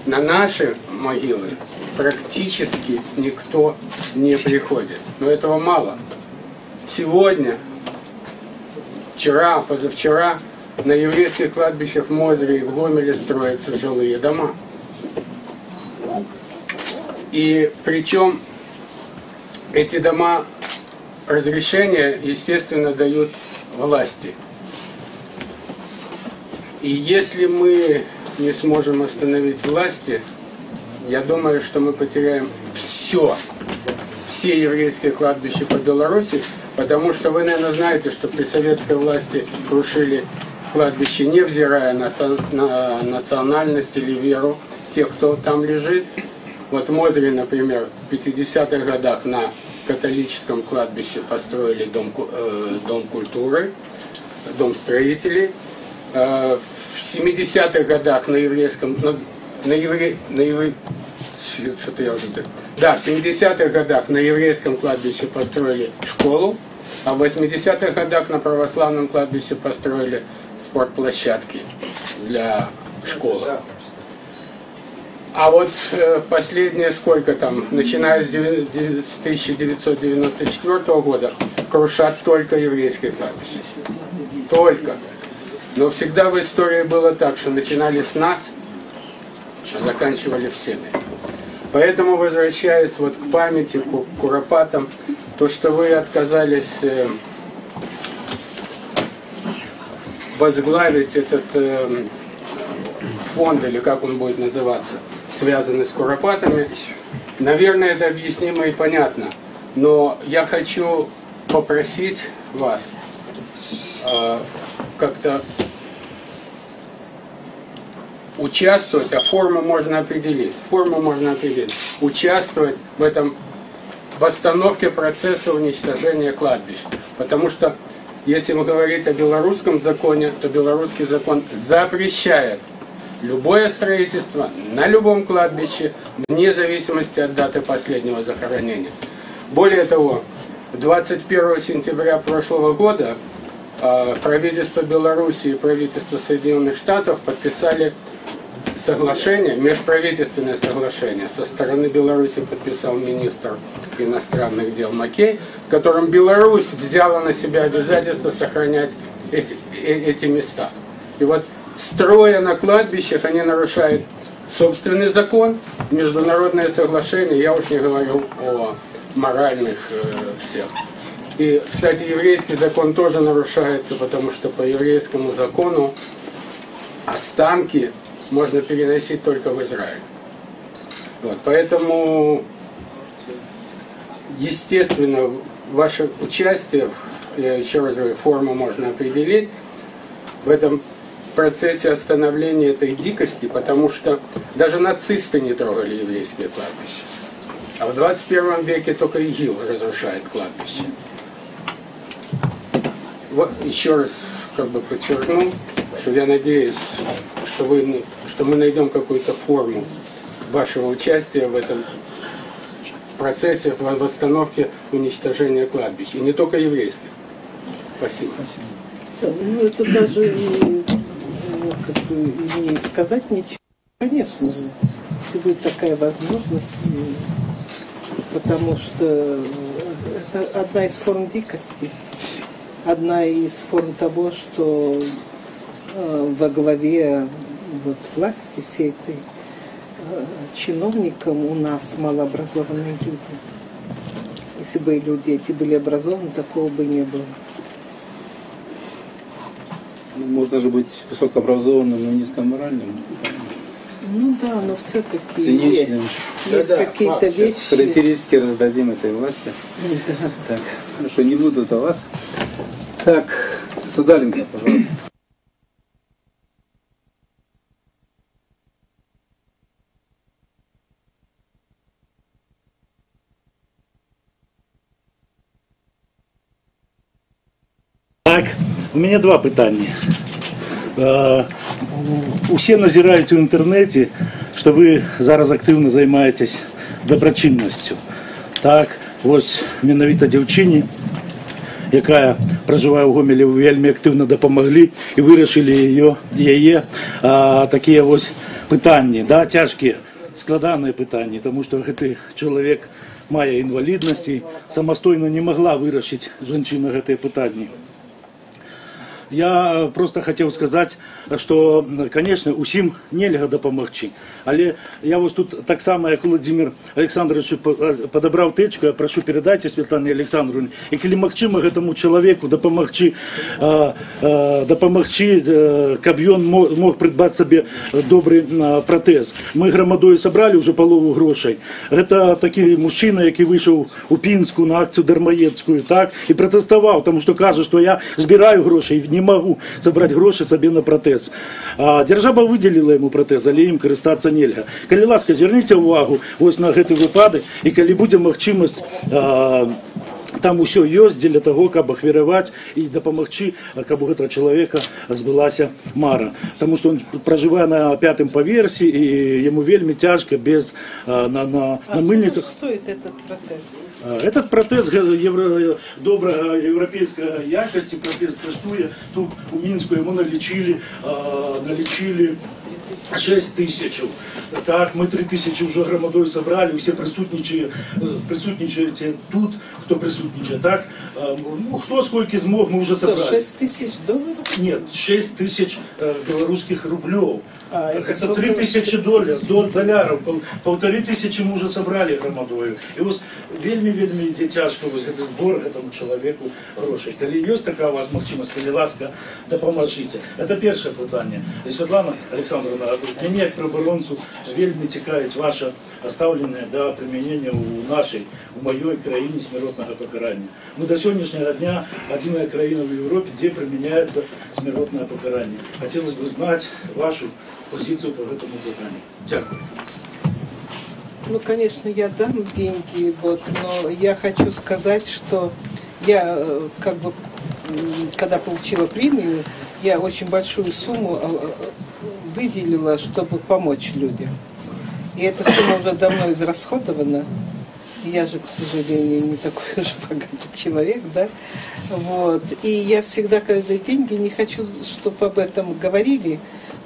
На наши могилы практически никто не приходит. Но этого мало. Сегодня, вчера, позавчера на еврейских кладбищах в Мозыре и в Гомеле строятся жилые дома. И причем эти дома разрешения, естественно, дают власти. И если мы не сможем остановить власти, я думаю, что мы потеряем все еврейские кладбища по Беларуси, потому что вы, наверное, знаете, что при советской власти крушили кладбище, невзирая на национальность или веру тех, кто там лежит. Вот в Мозыре, например, в 50-х годах на католическом кладбище построили дом культуры, дом строителей. В 70-х годах на еврейском, в 70-х годах на еврейском кладбище построили школу, а в 80-х годах на православном кладбище построили спортплощадки для школы. А вот последние сколько там, начиная с 1994 года, крушат только еврейские кладбища. Только. Но всегда в истории было так, что начинали с нас, а заканчивали всеми. Поэтому, возвращаясь вот к памяти, к куропатам, то, что вы отказались возглавить этот фонд, или как он будет называться, связанный с куропатами, наверное, это объяснимо и понятно. Но я хочу попросить вас как-то участвовать, а форму можно определить. Участвовать в этом, в остановке процесса уничтожения кладбищ. Потому что, если мы говорим о белорусском законе, то белорусский закон запрещает любое строительство на любом кладбище, вне зависимости от даты последнего захоронения. Более того, 21 сентября прошлого года правительство Беларуси и правительство Соединенных Штатов подписали соглашение, межправительственное соглашение. Со стороны Беларуси подписал министр иностранных дел Маккей, в котором Беларусь взяла на себя обязательство сохранять эти места. И вот, строя на кладбищах, они нарушают собственный закон, международное соглашение, я уж не говорю о моральных всех. И, кстати, еврейский закон тоже нарушается, потому что по еврейскому закону останки можно переносить только в Израиль. Вот, поэтому, естественно, ваше участие, я еще раз говорю, форму можно определить, в этом процессе остановления этой дикости, потому что даже нацисты не трогали еврейские кладбища. А в 21 веке только ИГИЛ разрушает кладбище. Вот еще раз подчеркну, что я надеюсь, что мы найдем какую-то форму вашего участия в этом процессе восстановки уничтожения кладбищ. И не только еврейских. Спасибо. Ну, это даже и не сказать ничего. Конечно же, если будет такая возможность, потому что это одна из форм дикости, одна из форм того, что во главе власти всей этой чиновникам у нас малообразованные люди. Если бы люди эти были образованы, такого бы не было. Можно же быть высокообразованным, но низкоморальным. Ну да, но все-таки циничным. Есть какие-то вещи. Характеристики раздадим этой власти. Да. Так, хорошо, не буду за вас. Так, Судаленко, пожалуйста. Так, у меня два питання. Усі назирають у інтернеті, що ви зараз активно займаєтесь доброчинністю. Так, ось менавіта дівчині, яка проживає в Гомелі, ви вельми активно допомогли і вирішили її такі ось питання, да, тяжкі, складані питання, тому що цей чоловік має інвалідність і самостійно не могла вирішити жінка це питання. Я просто хотел сказать, что, конечно, усім нельга допомогти. Але я ось тут так само, як Владимир Олександрович подобрав течку, я прошу передайте Світлані Олександровні, і коли магчимо этому чоловіку допомогти, каб він мог придбати собі добрий протез. Ми громадою собрали вже половину грошей. Це такий мужчина, який вийшов у Пінську на акцію Дармоєдську, так, і протестував, тому що каже, що я збираю гроші і не могу собрать гроши себе на протез. Держава виділила йому протез, але їм користатися нельга. Коли ласка, зверніть увагу ось на цей випадок, і коли буде можливість, там усе є для того, каб ахвярувати і допомогти, каб у цього чоловіка збилася мара. Тому що він проживає на 5-му поверсі, і йому вельми тяжко без на мильницях. Что стоит этот протез? Этот протез доброго европейской якости, протез коштує. Тут у Мінську йому налічили 6 тисяч. Так, ми 3 тисячі вже громадою собрали, всі присутничаєте тут, хто присутничає, так? Ну, хто скільки змог, ми вже собрали. 6 тисяч доларів? Нет, 6 тысяч белорусских рублев. Это 3 тысячи долларов, 1500 мы уже собрали громадою. И вот вельми тяжко вот этот сбор этому человеку грошей. Коли есть такая у вас можливість, коли ласка, допоможите. Это первое питание. И Світлана Олександровна, мені як приборонцу вельми цікавить ваше оставленное до применения у нашей, у моей країні смертного покарання. Мы до сегодняшнего дня одна країна в Европе, где применяется смертное покарание. Хотелось бы знать вашу позицию по этому питанию. Дякую. Ну, конечно, я дам деньги, вот, но я хочу сказать, что я, как бы, когда получила премию, я очень большую сумму выделила, чтобы помочь людям. И эта сумма уже давно израсходована. Я же, к сожалению, не такой уж богатый человек, да. Вот. И я всегда, когда деньги, не хочу, чтобы об этом говорили,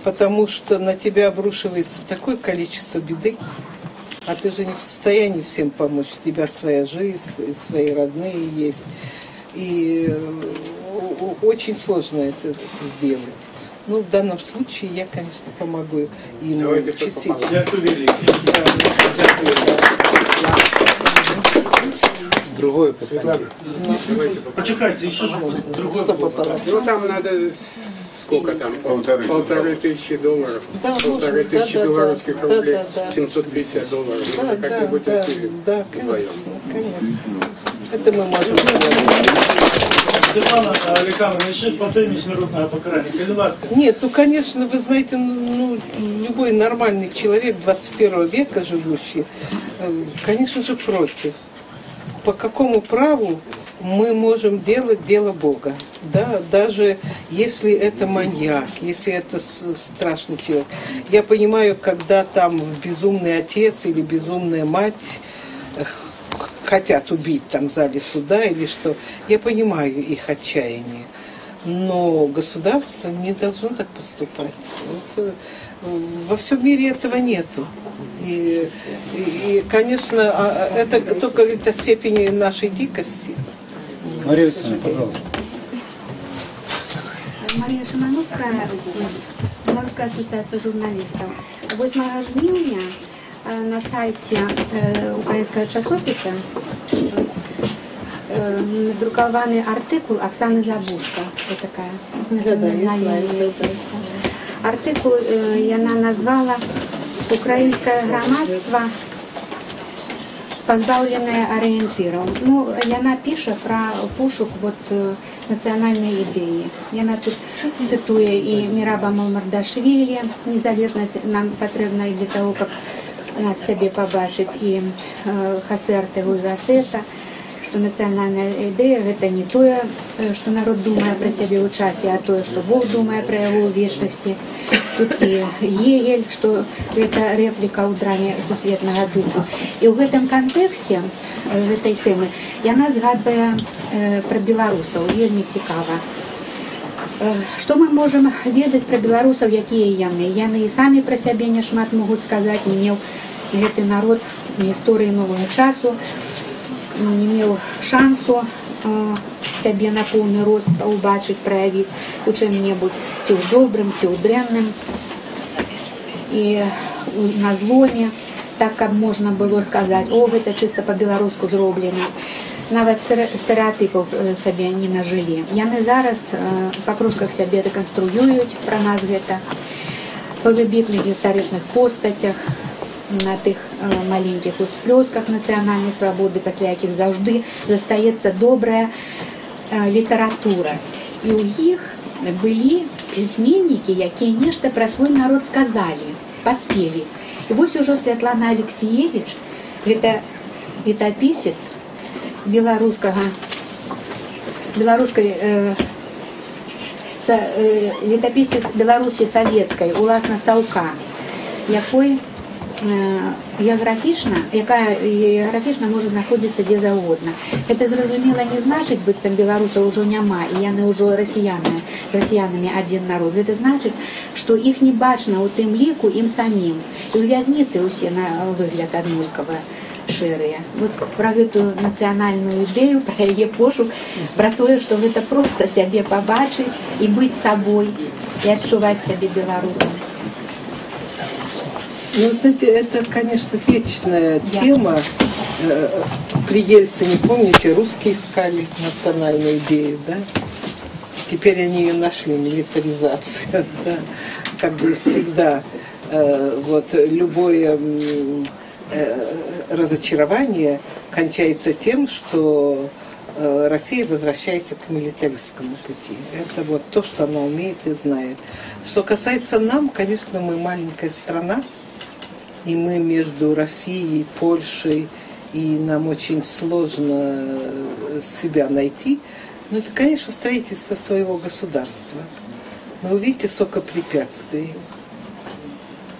потому что на тебя обрушивается такое количество беды, а ты же не в состоянии всем помочь. У тебя своя жизнь, свои родные есть. И очень сложно это сделать. Ну, в данном случае я, конечно, помогу ему частично. Дякую великий. Другое питание. Почекайте, еще же другое. Ну там надо сколько там? 1500 долларов. Да, 1500 белорусских рублей. да. 750 долларов. Да, Как-нибудь осилим. да, конечно. Это мы можем сделать. Степан Александрович, решит по теме смертного покарания. Нет, ну, конечно, вы знаете, любой нормальный человек 21 века живущий, конечно же, против. По какому праву мы можем делать дело Бога? Да? Даже если это маньяк, если это страшный человек. Я понимаю, когда там безумный отец или безумная мать хотят убить там в зале суда или что, я понимаю их отчаяние. Но государство не должно так поступать. Во всем мире этого нету. И конечно, это только говорит о степени нашей дикости. Мария Александровна, пожалуйста. Мария Шимановская, Белорусская ассоциация журналистов. 8 жніўня на сайте украинского часописа надрукаваны артыкул Оксаны Забушка. Вот такая. Артыкул яна назвала «Украинское громадство, позбавленное ориентиров». Ну, яна пишет про пошук вот национальной идеи. Яна тут цитуе и Мираба Мамардашвили, «Незалежность нам потребна для того, как нас себе побачить», и Хосе Артегу Засета, что национальная идея – это не то, что народ думает про себя в часе, а то, что Бог думает про его вечности. Тут и Егель, что это реплика у драме сусветного духу. И в этом контексте, в этой темы, яна згадывая про белорусов, вельми цікава. Что мы можем ведать про белорусов, якія яны? Яны и сами про себя не шмат могут сказать, не имел гэты народ ни истории нового часу, не имел шансу себе на полный рост убачить, проявить у чем-нибудь, ці ў добрым, ці ў дрэнным. И на зломе, так как можно было сказать, о, это чисто по-белоруску зроблено. Нават стереотипов себе не нажили. Яны зараз по кружках себе реконструюють про нас гэта, по выбітных гістарычных постатях, на тых маленьких усплёсках национальной свободы, пасля якіх заўжды застаецца добрая литература. И у іх были письменники, якія нешта про свой народ сказали, поспели. И вось уже Святлана Алексеевич, это летописец белорусской летописец Беларуси советской, уласна Саўка, якая географічна может находиться где завгодна. Это зразумела не значит, быццам белорусов уже няма, и яны уже россиянами один народ. Это значит, что их не бачно у тым лику им самим. И у вязницы усе на выгляд однолькова шэрыя. Вот про эту национальную идею, про ее пошук, про то, что это просто себе побачить и быть собой, и отчувать себе белорусом. Ну, знаете, это, конечно, вечная тема. При Ельцине, помните, русские искали национальную идею, да? Теперь они ее нашли, милитаризация, да? Как бы всегда, вот, любое разочарование кончается тем, что Россия возвращается к милитаристскому пути. Это вот то, что она умеет и знает. Что касается нам, конечно, мы маленькая страна, и мы между Россией и Польшей, и нам очень сложно себя найти. Но это, конечно, строительство своего государства. Но вы видите, сколько препятствий.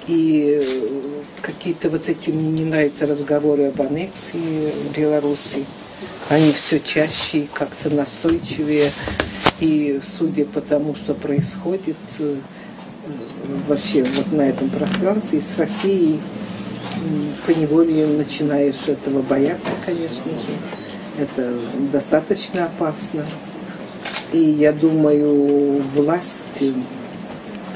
И какие-то вот эти, мне не нравятся разговоры об аннексии Беларуси. Они все чаще и как-то настойчивее. И судя по тому, что происходит вообще вот на этом пространстве, и с Россией поневоле начинаешь этого бояться, конечно же. Это достаточно опасно. И я думаю, власть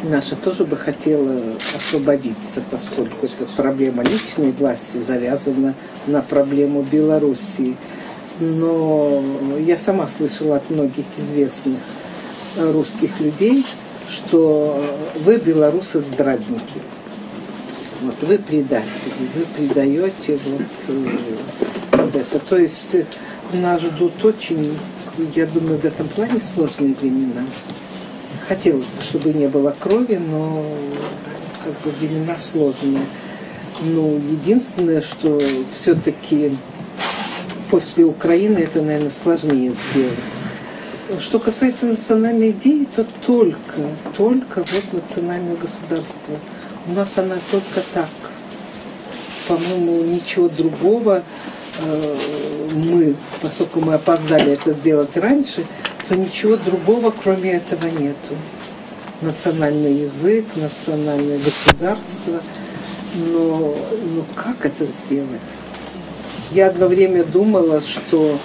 наша тоже бы хотела освободиться, поскольку эта проблема личной власти завязана на проблему Белоруссии. Но я сама слышала от многих известных русских людей, что вы, белорусы, здрадники. Вот вы предатели, вы предаете вот это. То есть Нас ждут очень, я думаю, в этом плане сложные времена. Хотелось бы, чтобы не было крови, но как бы времена сложные. Ну, единственное, что все-таки после Украины это, наверное, сложнее сделать. Что касается национальной идеи, то только вот национальное государство. У нас она только так. По-моему, ничего другого мы, поскольку мы опоздали это сделать раньше, то ничего другого, кроме этого, нету. Национальный язык, национальное государство. Но как это сделать? Я одно время думала, что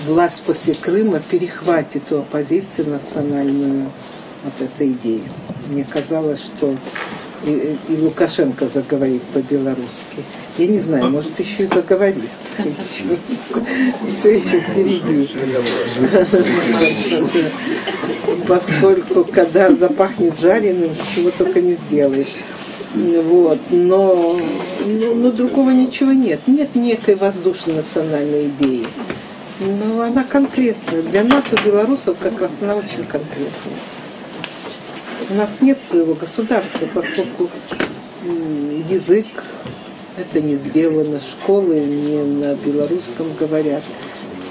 власть после Крыма перехватит у оппозиции национальную вот эту идею. Мне казалось, что и Лукашенко заговорит по-белорусски. Я не знаю, может, еще и заговорит. Все еще впереди. Поскольку, когда запахнет жареным, чего только не сделаешь. Вот. Но другого ничего нет. Нет некой воздушной национальной идеи. Но она конкретная. Для нас, у белорусов, как раз она очень конкретная. У нас нет своего государства, поскольку язык это не сделано, школы не на белорусском говорят.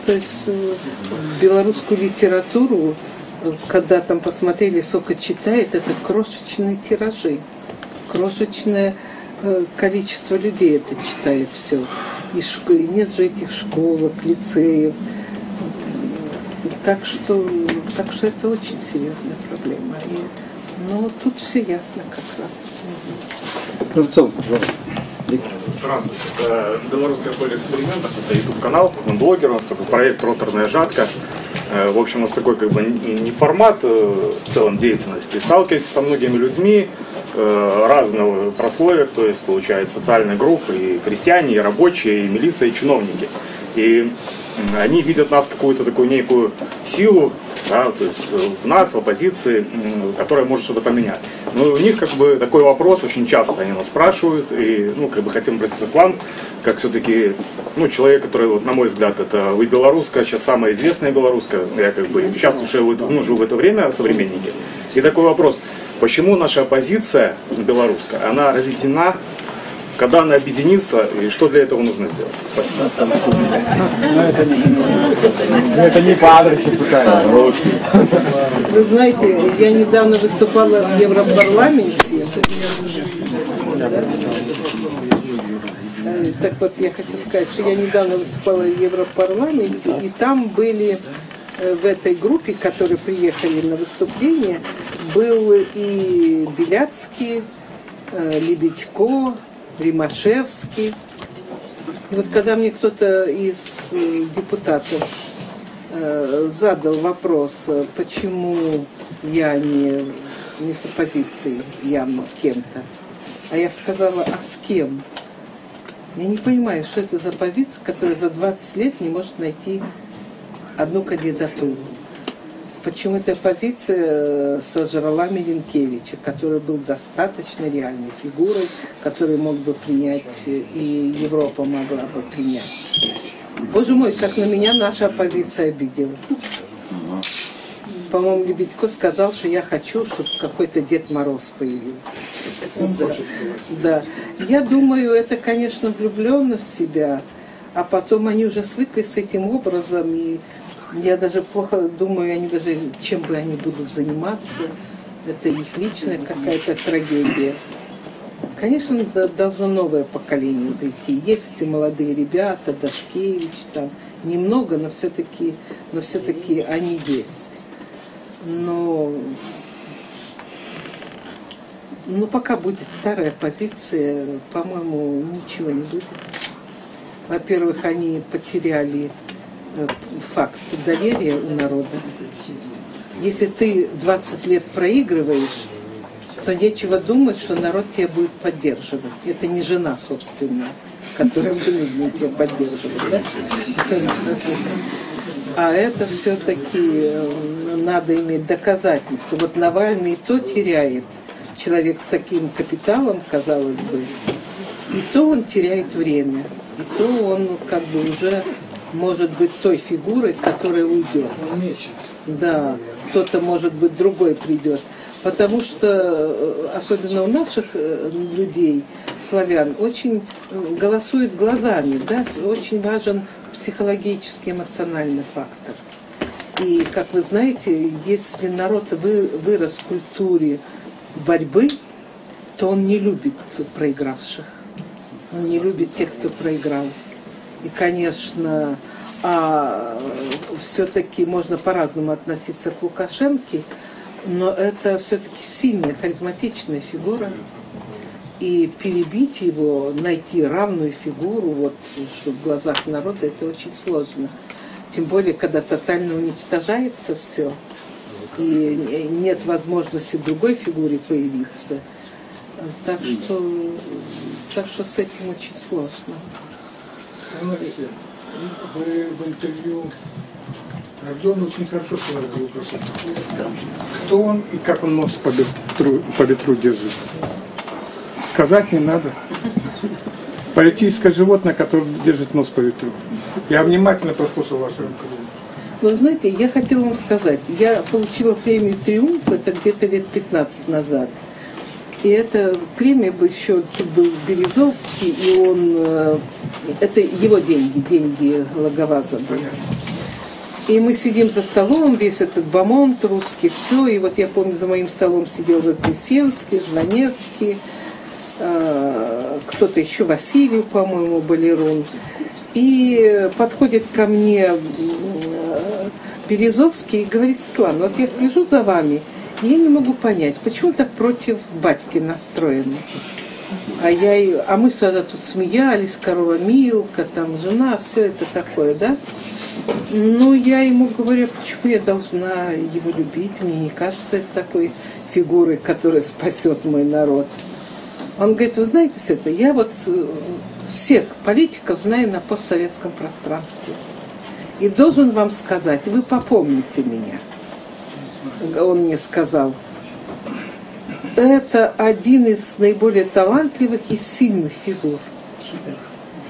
То есть белорусскую литературу, когда там посмотрели, сколько читает, это крошечные тиражи, крошечное количество людей это читает все. И нет же этих школок, лицеев. Так что это очень серьезная проблема. Но тут все ясно как раз. Рубцов, пожалуйста. Здравствуйте. Это «Белорусское поле экспериментов». Это YouTube-канал, он блогер, у нас такой проект «Роторная жатка». В общем, у нас такой как бы не формат в целом деятельности. Сталкиваетесь со многими людьми разного прослоя, то есть, получается, социальные группы, и крестьяне, и рабочие, и милиция, и чиновники. И они видят нас какую-то такую некую силу, да, то есть в нас, в оппозиции, которая может что-то поменять. Но у них как бы такой вопрос очень часто они нас спрашивают, и как бы хотим обратиться к вам, как все-таки человек, который, вот, на мой взгляд, это вы белорусская, сейчас самая известная белорусская, я как бы сейчас уже живу в это время современники. И такой вопрос, почему наша оппозиция белорусская, она разъединена, когда она объединится, и что для этого нужно сделать? Спасибо. Это не по адресу питания. Вы знаете, я недавно выступала в Европарламенте. Так вот, я хотела сказать, что я недавно выступала в Европарламенте, и там были в этой группе, которые приехали на выступление, был и Беляцкий, Лебедько, Римашевский. И вот когда мне кто-то из депутатов задал вопрос, почему я не с оппозицией, явно с кем-то, а я сказала, а с кем? Я не понимаю, что это за оппозиция, которая за 20 лет не может найти одну кандидатуру. Почему эта оппозиция сожрала Миленкевича, который был достаточно реальной фигурой, который мог бы принять, и Европа могла бы принять. Боже мой, как на меня наша оппозиция обиделась. По-моему, Лебедько сказал, что я хочу, чтобы какой-то Дед Мороз появился. Да. Я думаю, это, конечно, влюбленность в себя, а потом они уже свыклись с этим образом, и я даже плохо думаю, они даже чем бы они будут заниматься. Это их личная какая-то трагедия. Конечно, должно новое поколение прийти. Есть и молодые ребята, Дашкевич, там немного, но все-таки они есть. Но пока будет старая позиция, по-моему, ничего не будет. Во-первых, они потеряли факт доверия у народа. Если ты 20 лет проигрываешь, то нечего думать, что народ тебя будет поддерживать. Это не жена собственная, которая вынуждена тебя поддерживать. Да? А это все-таки надо иметь доказательства. Вот Навальный и то теряет. Человек с таким капиталом, казалось бы, и то он теряет время. И то он как бы уже может быть той фигурой, которая уйдет. Да, кто-то, может быть, другой придет. Потому что, особенно у наших людей, славян, очень голосует глазами, да, очень важен психологический, эмоциональный фактор. И, как вы знаете, если народ вырос в культуре борьбы, то он не любит проигравших. Он не любит тех, кто проиграл. И, конечно, все-таки можно по-разному относиться к Лукашенке, но это все-таки сильная, харизматичная фигура. И перебить его, найти равную фигуру, вот, чтобы в глазах народа, это очень сложно. Тем более, когда тотально уничтожается все, и нет возможности другой фигуре появиться. Так что с этим очень сложно. Алексей, вы в интервью Родион очень хорошо сказали про Лукашенко. Кто он и как он нос по ветру держит? Сказать не надо. Политическое животное, которое держит нос по ветру. Я внимательно прослушал ваше интервью. Ну, знаете, я хотела вам сказать, я получила премию «Триумф», это где-то лет 15 назад. И эта премия еще, тут был Березовский, и он, это его деньги Логоваза были. И мы сидим за столом, весь этот бомонд русский, все, и вот я помню, за моим столом сидел Вознесенский, Жванецкий, кто-то еще, Васильев, по-моему, Балерун. И подходит ко мне Березовский и говорит: Светлана, вот я слежу за вами, и я не могу понять, почему так против батьки настроены. А мы тогда тут смеялись, корова Милка, там жена, все это такое, да? Ну, я ему говорю, почему я должна его любить, мне не кажется это такой фигурой, которая спасет мой народ. Он говорит: вы знаете, Света, я вот всех политиков знаю на постсоветском пространстве. И должен вам сказать, вы попомните меня. Он мне сказал, это один из наиболее талантливых и сильных фигур.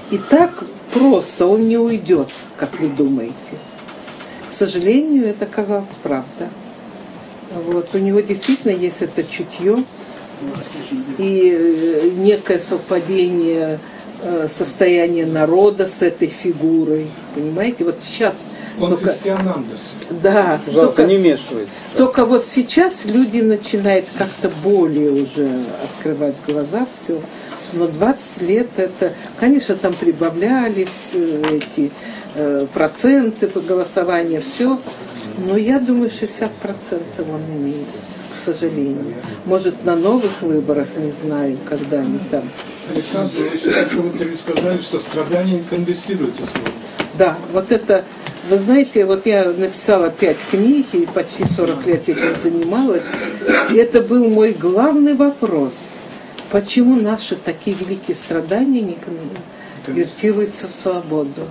И так просто он не уйдет, как вы думаете. К сожалению, это оказалось правда. Вот, у него действительно есть это чутье и некое совпадение состояния народа с этой фигурой. Понимаете, вот сейчас... Он Кристиан Андерсон. Да. Пожалуйста, не вмешивайтесь. Только вот сейчас люди начинают как-то более уже открывать глаза, все. Но 20 лет это... Конечно, там прибавлялись эти проценты по голосованию, все. Но я думаю, 60% он имеет, к сожалению. Может, на новых выборах, не знаю, когда они там. Александр, вы еще в интервью сказали, что страдания не конденсируются словом. Да, вот это, вы знаете, вот я написала 5 книг, и почти 40 лет этим занималась. И это был мой главный вопрос. Почему наши такие великие страдания не конвертируются в свободу?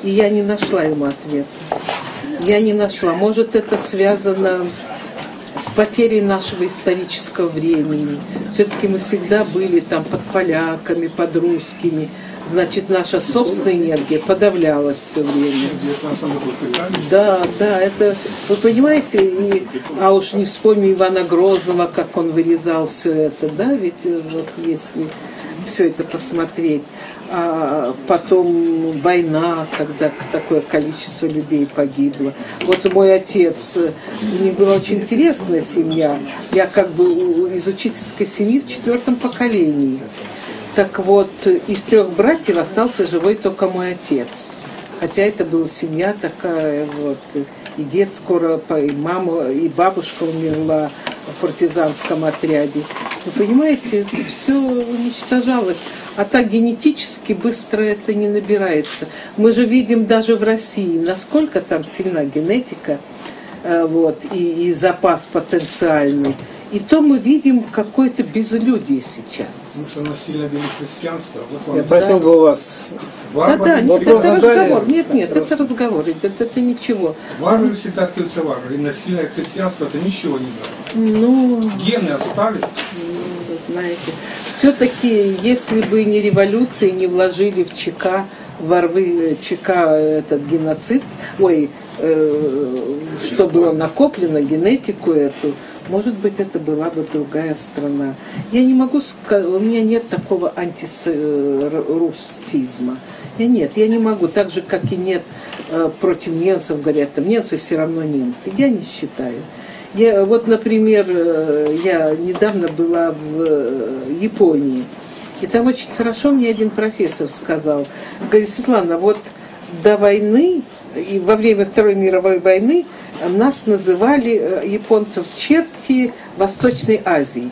И я не нашла ему ответа. Я не нашла. Может, это связано с потерей нашего исторического времени. Все-таки мы всегда были там под поляками, под русскими. Значит, наша собственная энергия подавлялась все время. Да, это, вы понимаете, а уж не вспомню Ивана Грозного, как он вырезал все это, да, ведь вот если все это посмотреть. А потом война, когда такое количество людей погибло. Вот мой отец, у них была очень интересная семья. Я как бы из учительской семьи в 4-м поколении. Так вот, из 3 братьев остался живой только мой отец. Хотя это была семья такая, вот, и дед скоро, и мама, и бабушка умерла в партизанском отряде. Вы понимаете, это все уничтожалось. А так генетически быстро это не набирается. Мы же видим даже в России, насколько там сильна генетика, вот, и запас потенциальный. И то мы видим какое-то безлюдие сейчас. Потому что насильно вели христианство. Вот я просил бы у вас... Да, нет, это разговор. Нет, это разговор. Это ничего. Варвары всегда остаются варвары. И насильное христианство это ничего не дает. Ну, гены остались. Вы знаете, все-таки, если бы не революции, не вложили в ЧК во рвы ЧК этот геноцид, что было накоплено, генетику эту, может быть, это была бы другая страна. Я не могу сказать, у меня нет такого антирусизма. Я не могу, так же, как и нет против немцев, говорят, там немцы все равно немцы. Я не считаю. Например, я недавно была в Японии, и там очень хорошо мне один профессор сказал, говорит, Светлана, вот до войны и во время Второй мировой войны нас называли, японцев, черти Восточной Азии.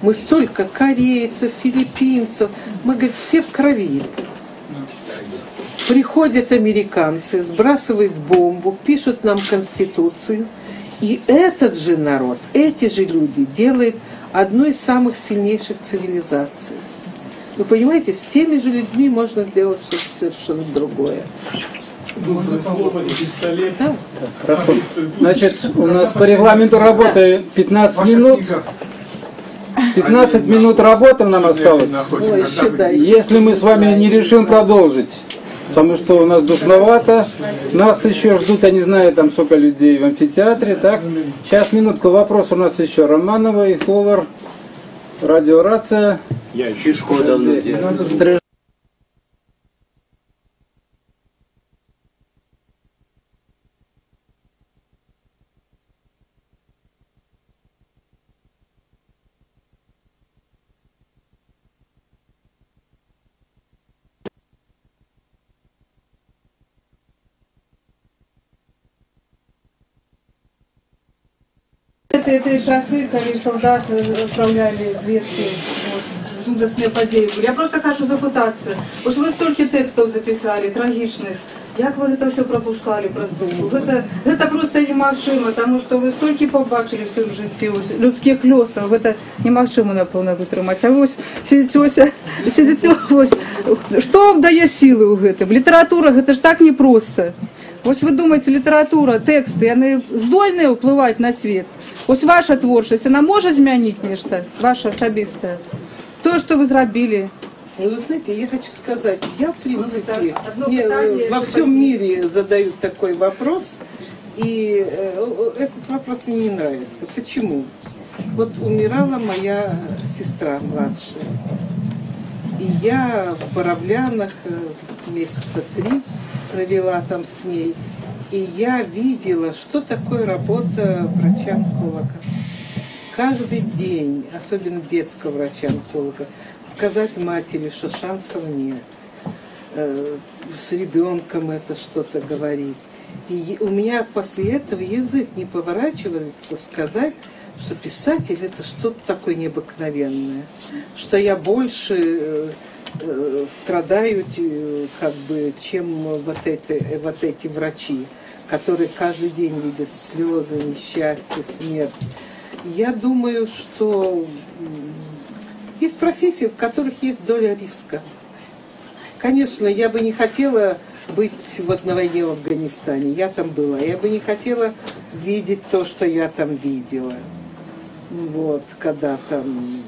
Мы столько корейцев, филиппинцев, мы, говорит, все в крови. Приходят американцы, сбрасывают бомбу, пишут нам конституцию, и этот же народ, эти же люди делают одну из самых сильнейших цивилизаций. Вы понимаете, с теми же людьми можно сделать что-то совершенно другое. Да? Хорошо. Значит, у нас по регламенту работы 15 минут. 15 минут работы нам осталось. Если мы с вами не решим продолжить, потому что у нас душновато, нас еще ждут, я не знаю, там сколько людей в амфитеатре, так? Сейчас, минутку, вопрос у нас еще. Романовой, Ховар, радиорация. Я еще школу давно делаю. Это часы, когда солдаты отправляли зведки в жудасныя падзеі. Я просто хочу запытаться. Ось вы столько текстов записали, трагичных. Як вы это все пропускали праз душу? Это просто немагчыма, потому что вы столько побачили все в житті, людских лёсаў. Это немагчыма, напэўна, вытрымаць. А вы сидите, что вам дае силы ў гэтым? Литература, это ж так непросто. Ось вы думаете, литература, тексты, яны здольныя ўплываць на свет? Ось ваша творчасць, она может змяніць нешта, ваша асабістае? То, что вы зрабілі. Вы знаете, я хочу сказать, я в принципе во всем мире задают такой вопрос, и этот вопрос мне не нравится. Почему? Вот умирала моя сестра младшая, и я в Боровлянах месяца 3 провела там с ней, и я видела, что такое работа врача-онколога. Каждый день, особенно детского врача-онколога, сказать матери, что шансов нет. С ребенком это что-то говорить. И у меня после этого язык не поворачивается сказать, что писатель это что-то такое необыкновенное. Что я больше страдаю, как бы, чем вот эти врачи, которые каждый день видят слезы, несчастье, смерть. Я думаю, что есть профессии, в которых есть доля риска. Конечно, я бы не хотела быть вот на войне в Афганистане. Я там была. Я бы не хотела видеть то, что я там видела. Вот, когда там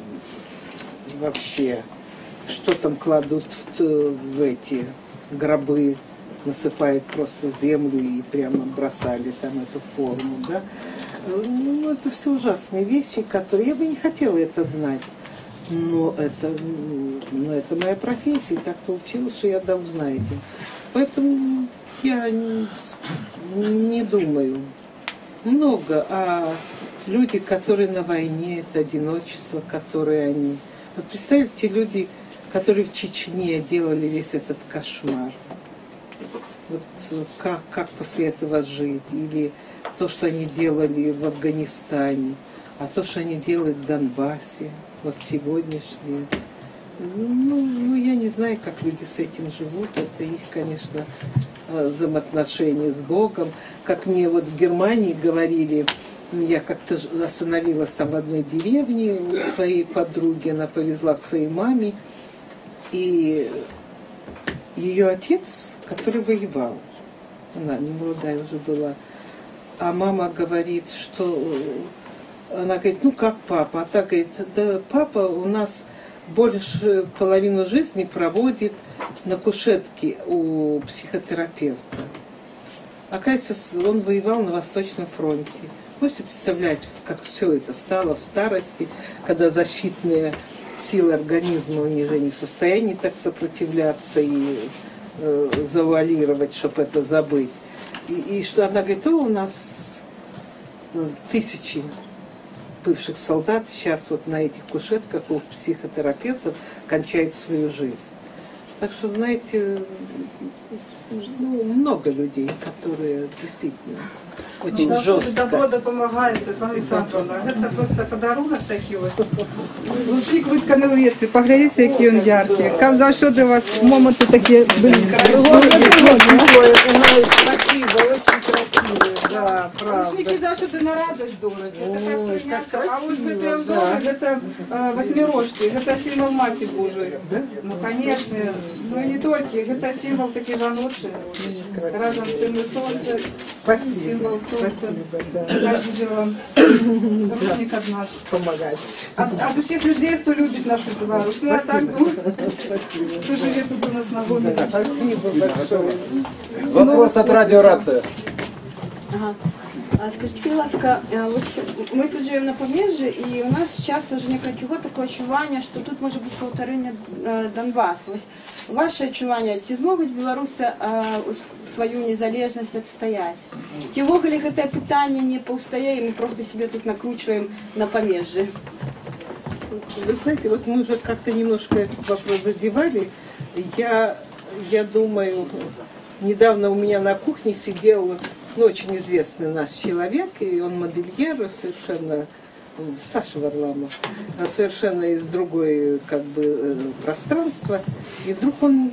вообще, что там кладут в эти гробы, насыпают просто землю и прямо бросали там эту форму, да. Ну, это все ужасные вещи, которые я бы не хотела это знать. Но это моя профессия, так получилось, что я должна этим. Поэтому я не думаю много, а люди, которые на войне, это одиночество, которое они... Вот представьте, люди, которые в Чечне делали весь этот кошмар. Вот как после этого жить? Или то, что они делали в Афганистане, а то, что они делают в Донбассе, вот сегодняшние. Ну, я не знаю, как люди с этим живут. Это их, конечно, взаимоотношения с Богом. Как мне вот в Германии говорили, я как-то остановилась там в одной деревне у своей подруги, она повезла к своей маме, и ее отец, который воевал, она не молодая уже была, а мама говорит, что... Она говорит, ну как папа? А так говорит, да папа у нас больше половину жизни проводит на кушетке у психотерапевта. Оказывается, он воевал на Восточном фронте. Можете представлять, как все это стало в старости, когда защитные силы организма уже не в состоянии так сопротивляться и завуалировать, чтобы это забыть. И что она говорит, у нас тысячи бывших солдат сейчас вот на этих кушетках у психотерапевтов кончают свою жизнь. Так что, знаете, много людей, которые действительно очень жестко. Добро допомагає, Світлана Олександровна. Це просто подарунок такий ось. Рушник витканий у вірці. Поглядіться, який він яркий. Як завжди у вас моменти такі були. Спасибо, очень красивые, да, правда. Рушники завжди на радость дорогі. Це так приємно. А ось це узор, це восьмирожки, це символ Матері Божої. Ну, конечно. Ну и не только. Это символ таких жаночек. Разом с тем и солнце. Символ солнца. Я видела рушник от нас. Помогать. От всех людей, кто любит нашу Беларусь. Ну, а так, кто живет тут у нас на Гомеле. Спасибо большое. Вопрос от радиорации. Ага. Скажіть, будь ласка, ось ми тут живемо на Поміжжі, і у нас часто вже чого таке відчування, що тут може бути повторення Донбасу. Ось ваше відчування, чи зможуть білоруси свою незалежність відстояти? Чи ввогуле це питання не повстає, і ми просто себе тут накручуємо на Поміжжі? Вы знаете, вот мы уже как-то немножко этот вопрос задевали. Я думаю, недавно у меня на кухне сидел очень известный наш человек, и он модельер совершенно, Саша Варламов, совершенно из другой пространства. И вдруг он,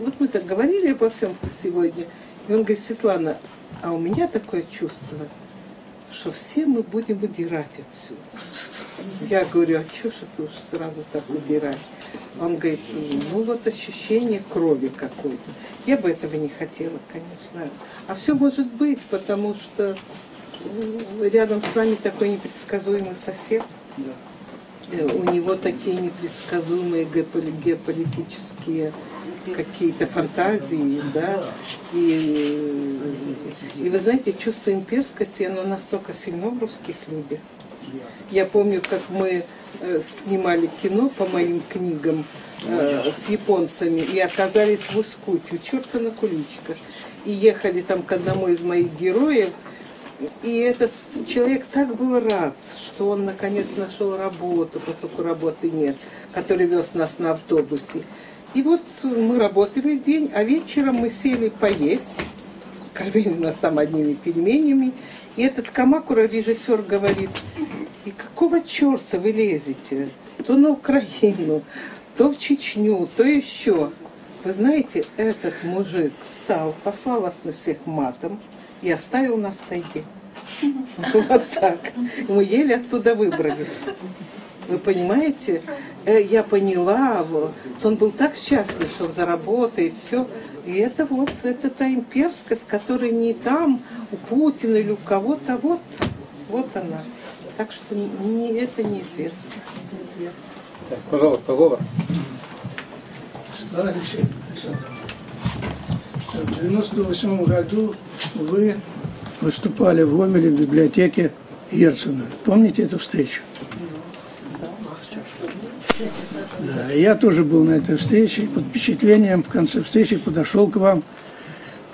вот мы так говорили обо всем сегодня, и он говорит, Светлана, а у меня такое чувство, что все мы будем удирать отсюда. Я говорю, а что ж это уж сразу так удирать? Он говорит, вот ощущение крови какой-то. Я бы этого не хотела, конечно. А все может быть, потому что рядом с нами такой непредсказуемый сосед. У него такие непредсказуемые геополитические какие-то фантазии, да. И вы знаете, чувство имперскости, оно настолько сильно в русских людях. Я помню, как мы снимали кино по моим книгам с японцами и оказались в Ускуте, у черта на куличках. И ехали там к одному из моих героев. И этот человек так был рад, что он наконец нашел работу, поскольку работы нет, который вез нас на автобусе. И вот мы работали день, а вечером мы сели поесть. Кормили нас там одними пельменями. И этот Камакура, режиссер, говорит, и какого черта вы лезете? То на Украину, то в Чечню, то еще. Вы знаете, этот мужик встал, послал нас на всех матом и оставил нас в тайге. Вот так. Мы еле оттуда выбрались. Вы понимаете? Я поняла, вот он был так счастлив, что он заработает, все. И это та имперскость, которая не там, у Путина или у кого-то, вот она. Так что это неизвестно. Так, пожалуйста, Вова. Светлана Алексеевна, в 1998 году вы выступали в Гомеле в библиотеке Герцена. Помните эту встречу? Да, я тоже был на этой встрече, и под впечатлением в конце встречи подошел к вам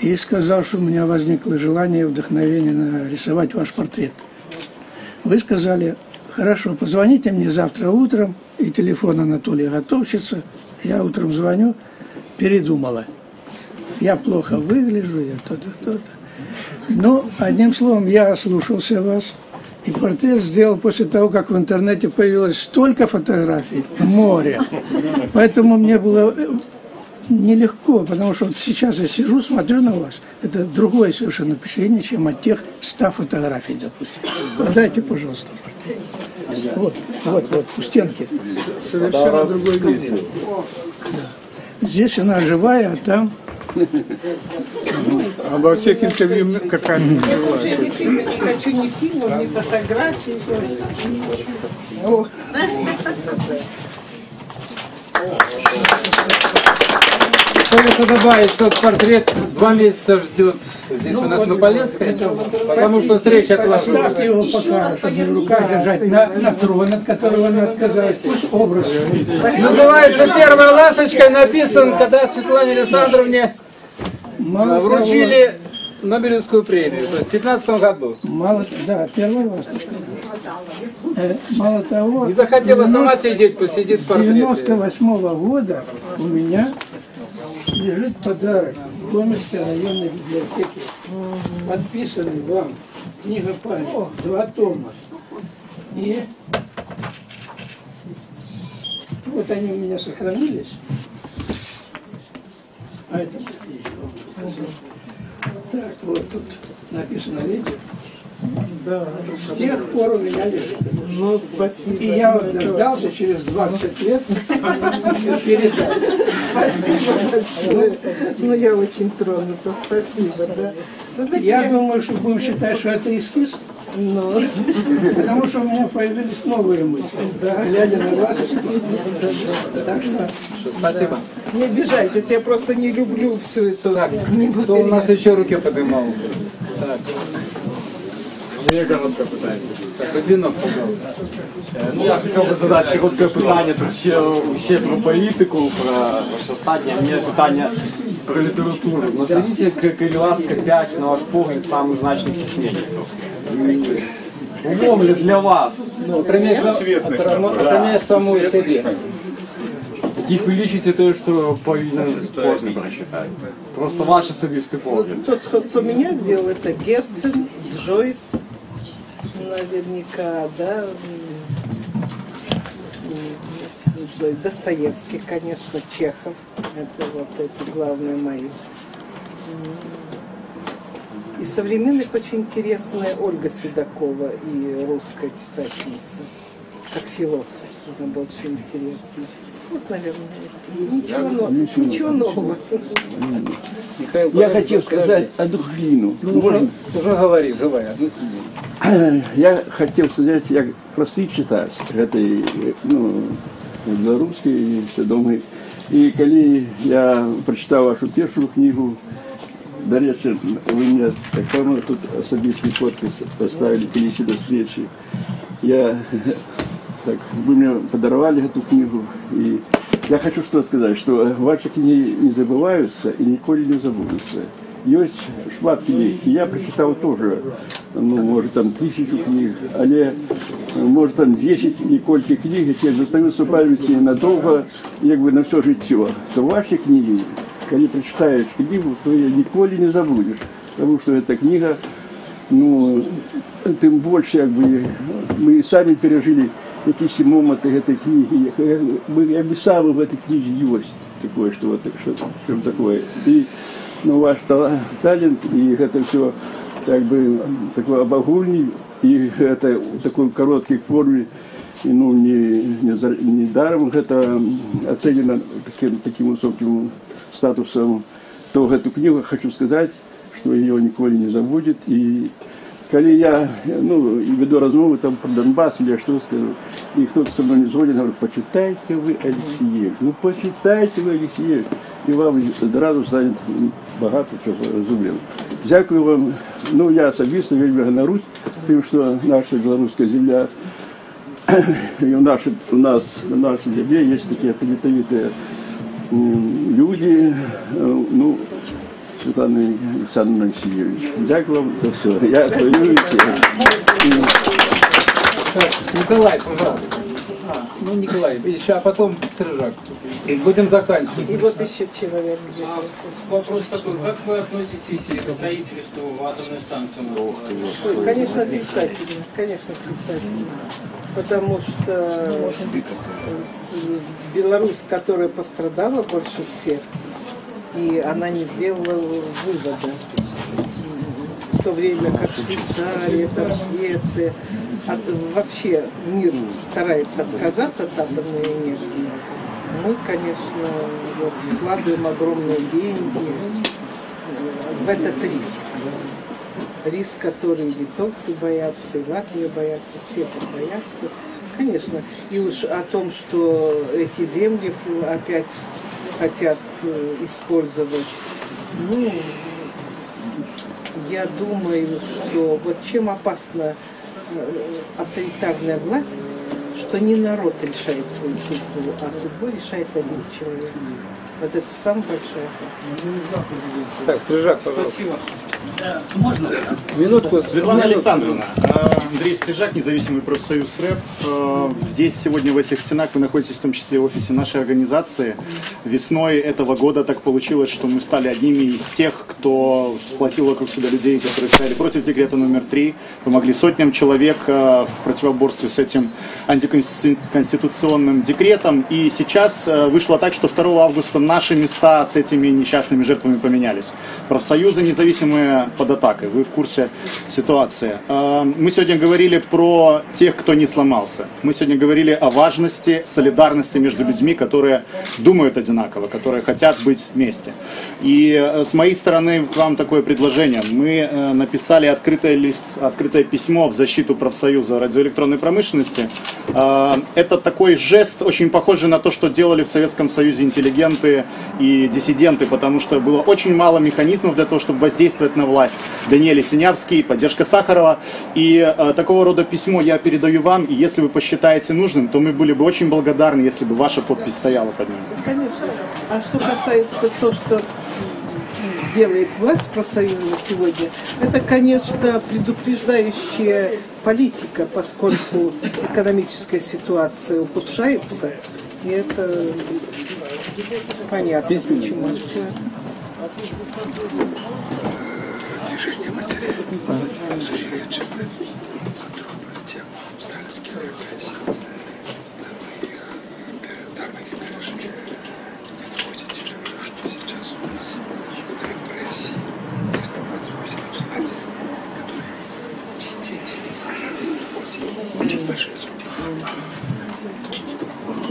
и сказал, что у меня возникло желание, вдохновение нарисовать ваш портрет. Вы сказали, хорошо, позвоните мне завтра утром, и телефон Анатолия Готовщица, я утром звоню, передумала. Я плохо выгляжу, я то-то, то-то. Но, одним словом, я ослушался вас. И портрет сделал после того, как в интернете появилось столько фотографий, море. Поэтому мне было нелегко, потому что вот сейчас я сижу, смотрю на вас. Это другое совершенно впечатление, чем от тех 100 фотографий, допустим. Подайте, пожалуйста, портрет. Вот, у стенки. Совершенно другой вид. Да. Здесь она живая, а там... Обо всех интервью какая-нибудь Не хочу ни фильмов, ни фотографий. Хочется добавить, что портрет 2 месяца ждет здесь у нас на Полесской, потому что встреча отложилась. Оставьте его пока, чтобы в руках держать на трон, от которого он отказывается. Пусть образ. Называется «Первая ласточка», написан, когда Светлане Александровне вручили Нобелевскую премию, то есть в 2015 году. Да, первая ласточка. Мало того, не захотела сама сидеть, посидит в портрете. 98-го года у меня лежит подарок в Гомельской районной библиотеке, подписанный вам, книга памяти, 2 тома. И вот они у меня сохранились. А это так, вот тут написано, видите? Да. С тех пор у меня лежит. Ну, спасибо. И я вот дождался через 20 лет передать. Спасибо большое. Ну, я очень тронута. Спасибо, да. Я думаю, что будем считать, что это эскиз. Но. Потому что у меня появились новые мысли. Да, глядя на вас. Так что спасибо. Не обижайтесь, я просто не люблю всю эту... Так, кто у нас еще руки поднимал? Так. У меня короткое питання. Так, Рубінок, пожалуйста. Ну, я хотів би задати коротке питання тут ще про політику, про ваше останнє. У мене питання про літературу. Назовите, як ласка, 5, на ваш погляд, самых значных письменников. Умовлю для вас. Ну, окремя саму себе. Таких ви лічите те, що повинен кожен прочитати. Просто ваш особистий погляд. Тот, кто меня сделал, это Герцен, Джойс, наверняка, да, Достоевский, конечно, Чехов, это вот это главное мои. И современных очень интересная Ольга Седокова, и русская писательница, как философ, она была очень интересная. Вот, наверное, ничего нового. Я хотел сказать одну хвилину. Уже говори, давай, одну хвилину. Я хотел сказать, я простый читач этой, белорусской и все думаю. И когда я прочитал вашу первую книгу, до речи, вы мне так само тут особистый подпись поставили, количество до встречи. Так, вы мне подаровали эту книгу, и я хочу что сказать, что ваши книги не забываются и никогда не забудутся. Есть шмат книг, и я прочитал тоже, может там 1000 книг, але может там 10 или кольки книг, які застаються в пам'яті надовго, якби на все життя. То ваші книги, коли прочитаєш книгу, то її ніколи не забудеш, тому що ця книга, тим більше, якби, ми самі пережили якісь моменти этой книги, я бы сам в этой книге есть такое, что такое. И ваш талант, и это все как бы такой обогульный, и это в такой короткой форме, и, не даром это оценено таким высоким статусом. То эту книгу хочу сказать, что ее никогда не забудет. И когда я веду разговоры там про Донбасс, или я что скажу, и кто-то со мной не звонит, говорит, почитайте вы Алексеев. Почитайте вы Алексеев, и вам одразу станет багато чого розуміло. Дякую вам. Я особисто вельми ганарусь тим, що наша білоруська земля, и у нас на нашей земле есть такие талантливые люди, Светлана Александровна Алексеевич. Дякую вам за все. Я хвалююсь. Николай, пожалуйста. Николай, еще, а потом Стрижак. И будем заканчивать. И вот еще человек здесь. Вопрос такой, как вы относитесь к строительству атомной станции? Конечно, отрицательно. Конечно, отрицательно. Потому что Беларусь, которая пострадала больше всех, и она не сделала вывода. В то время как Швейцария, там, Швеция, вообще мир старается отказаться от атомной энергии. Мы, конечно, вкладываем огромные деньги в этот риск. Риск, который и литовцы боятся, и Латвия боятся, все боятся. Конечно. И уж о том, что эти земли опять хотят использовать, ну, я думаю, что вот чем опасна авторитарная власть, что не народ решает свою судьбу, а судьбу решает один человек. Вот это самая большая опасность. Так, Стрижак, пожалуйста. Спасибо. Можно? Минутку. Светлана Александровна, Андрей Стрижак, независимый профсоюз РЭП. Здесь сегодня в этих стенах вы находитесь в том числе в офисе нашей организации. Весной этого года так получилось, что мы стали одними из тех, кто сплотил вокруг себя людей, которые стояли против декрета номер 3, помогли сотням человек в противоборстве с этим антиконституционным декретом. И сейчас вышло так, что 2 августа наши места с этими несчастными жертвами поменялись. Профсоюзы независимые под атакой. Вы в курсе ситуации. Мы сегодня говорили про тех, кто не сломался. Мы сегодня говорили о важности солидарности между людьми, которые думают одинаково, которые хотят быть вместе. И с моей стороны к вам такое предложение. Мы написали открытое письмо в защиту профсоюза радиоэлектронной промышленности. Это такой жест, очень похожий на то, что делали в Советском Союзе интеллигенты и диссиденты, потому что было очень мало механизмов для того, чтобы воздействовать на власть. Даниэль Синявский, поддержка Сахарова. И такого рода письмо я передаю вам, и если вы посчитаете нужным, то мы были бы очень благодарны, если бы ваша подпись стояла под ним. Конечно. А что касается того, что делает власть профсоюза сегодня, это, конечно, предупреждающая политика, поскольку экономическая ситуация ухудшается, и это понятно, почему.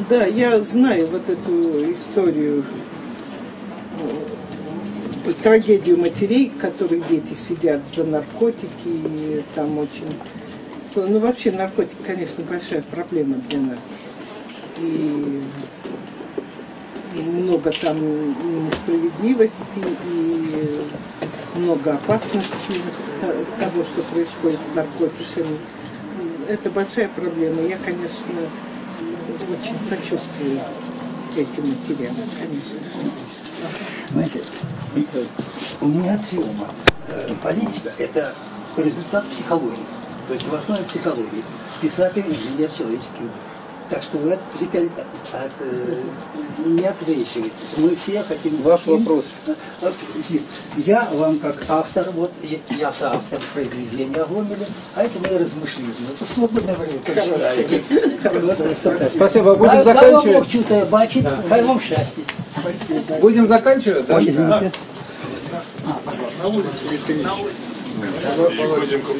Да, я знаю вот эту историю, трагедию матерей, которых дети сидят за наркотики, и там очень... Ну, вообще, наркотик, конечно, большая проблема для нас. И много там несправедливости, и много опасностей того, что происходит с наркотиками. Это большая проблема. Я, конечно, очень сочувствую этим матерям, конечно. Знаете, у меня аксиома. Политика – это результат психологии. То есть в основе психологии. Писатель, инженер человеческих. Так что вы не отвечиваете. Мы все хотим... Ваш вопрос. Я вам как автор, вот я соавтор произведения о Гомеле, а это мои размышления. Это в свободное время почитаете. Спасибо, будем заканчивать. Бог чутое бачит, хай вам счастье. Будем заканчивать, да?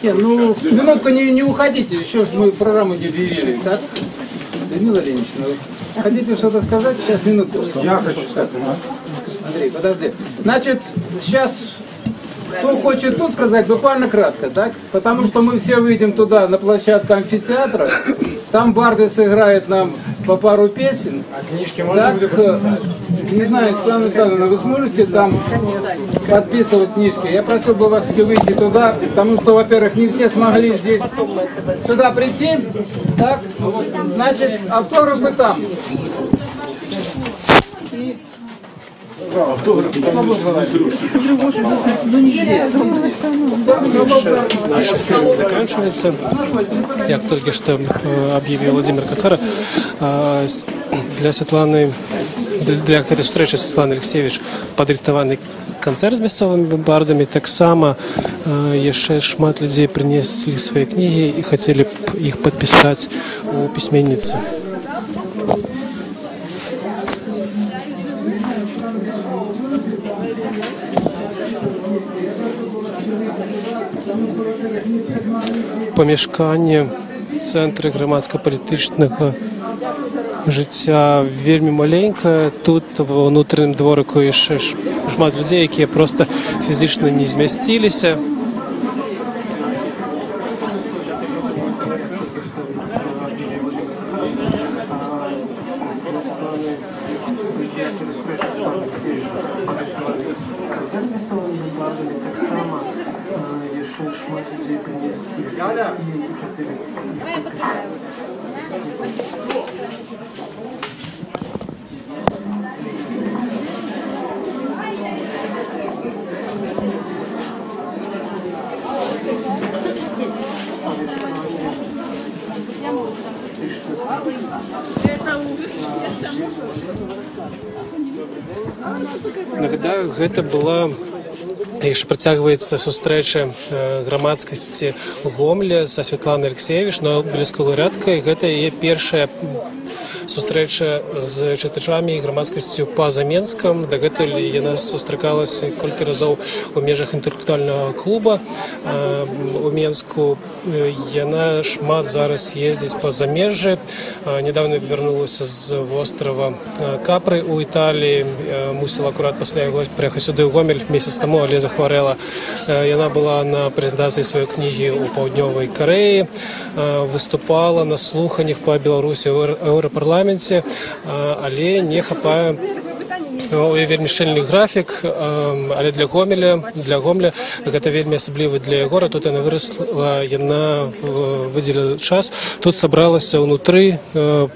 Не, ну, минутку не уходите, еще ж мы программу не объявили, так? Людмила Ильинична, хотите что-то сказать? Сейчас, минутку. Я хочу сказать. Андрей, подожди. Значит, сейчас, кто хочет тут сказать, буквально кратко, так? Потому что мы все выйдем туда, на площадку амфитеатра, там барды сыграют нам по пару песен. А книжки можно будет? Не знаю, Светлана Александровна, вы сможете там подписывать книжки? Я просил бы вас выйти туда, потому что, во-первых, не все смогли здесь сюда прийти. Так, значит, автографы там. Наш эфир заканчивается. Як только что объявил Владимир Кацара, для этой встречи Светланы Алексеевич падрыхтаваны канцэрт з мясцовымі бардамі. Таксама яшчэ шмат людзей прынеслі свае кнігі і хацелі б іх падпісаць у пісьменніцы. Памяшканне цэнтры грамадска-палітычнага жыцця вельмі маленькае. Тут ва ўнутраным дворыку яшчэ шмат людзей, якія проста фізічна не змясціліся. представить Армению Владимира Хахана, Светланы Георгиевны Спешки, Светланы Алексеевич, концертные столы выкладывали так само, еще шмат людей принесли и хотели подписаться. Нагадаю, гэта была яшчэ працягваецца сустрэча грамадскасці Гомеля са Светланай Алексеевич, Нобелевскай лаўрэаткай. Гэта яе першая сустрэча з чытачамі і грамадскасцю па-за Менскам. Дагэтуль яна сустракалася колькі разоў у межах інтэлектуальнага клуба у Менску. Яна шмат зараз ездзіць па замежжы. Недавно вярнулася з вострава Капры у Італіі. Мусіла акурат пасля яго прыехаць сюды ў Гомель месяц таму, але захварэла. Яна была на прэзентацыі сваёй кнігі ў Паўднёвай Карэі, выступала на слуханнях па Беларусі ў Еўрапарламенце, але не хапае вельмі шчыльны графік, але для Гомеля гэта вельмі асаблівы для яго. Тут яна вырасла, яна выдзеліла час. Тут сабралася ўнутры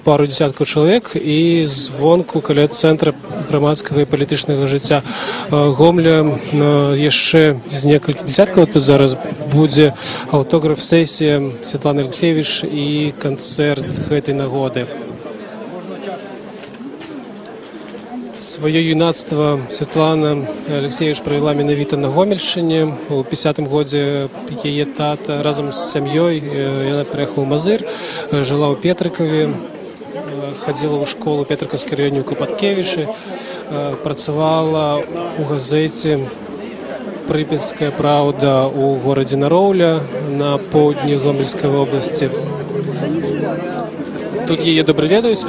пару дзесяткаў чалавек і звонку каля цэнтра грамадскага і палітычнага жыцця Гомеля яшчэ з некалькі дзесяткаў. Тут зараз будзе аўтограф-сесія Светланы Алексеевич і канцэрт з гэтай нагоды. Сваё юнацтва Светлана Алексеевич правяла менавіта на Гомельшчыне. У 50-м годзе яе тата разам з сям'ёй, яна прыехала ў Мазыр, жыла ў Петрыкаве, хадзіла ў школу Петрыкаўскай раёне ў Капаткевічы, працавала ў газеце «Прыпецкая праўда» ў горадзе Нароўля на поўдні Гомельскай вобласці. Тут яе добра ведаюць.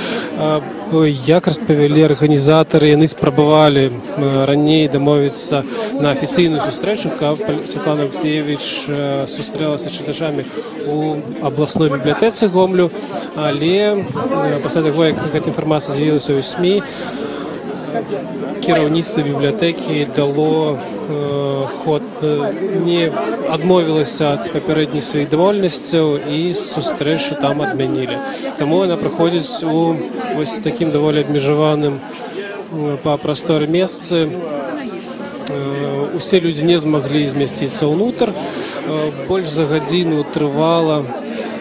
Як распавялі арганізатары, яны спрабавалі раней дамовіцца на афіцыйную сустрэчу, каб Светлана Алексеевич сустрэлася з чытачамі ў абласной бібліятэцы Гомелю, але пасля таго, як гэта інфармацыя з'явілася ў СМІ, кіраўніцтва бібліятэкі дало ход, не адмовілася ад папярэдніх сваіх дамоўленасцяў і сустрэчу там адмянілі. Таму яна праходзіць у вось такім даволі абмежаваным па прасторы месцы. Усе людзі не змаглі змясціцца ўнутр. Больш за гадзіну трывала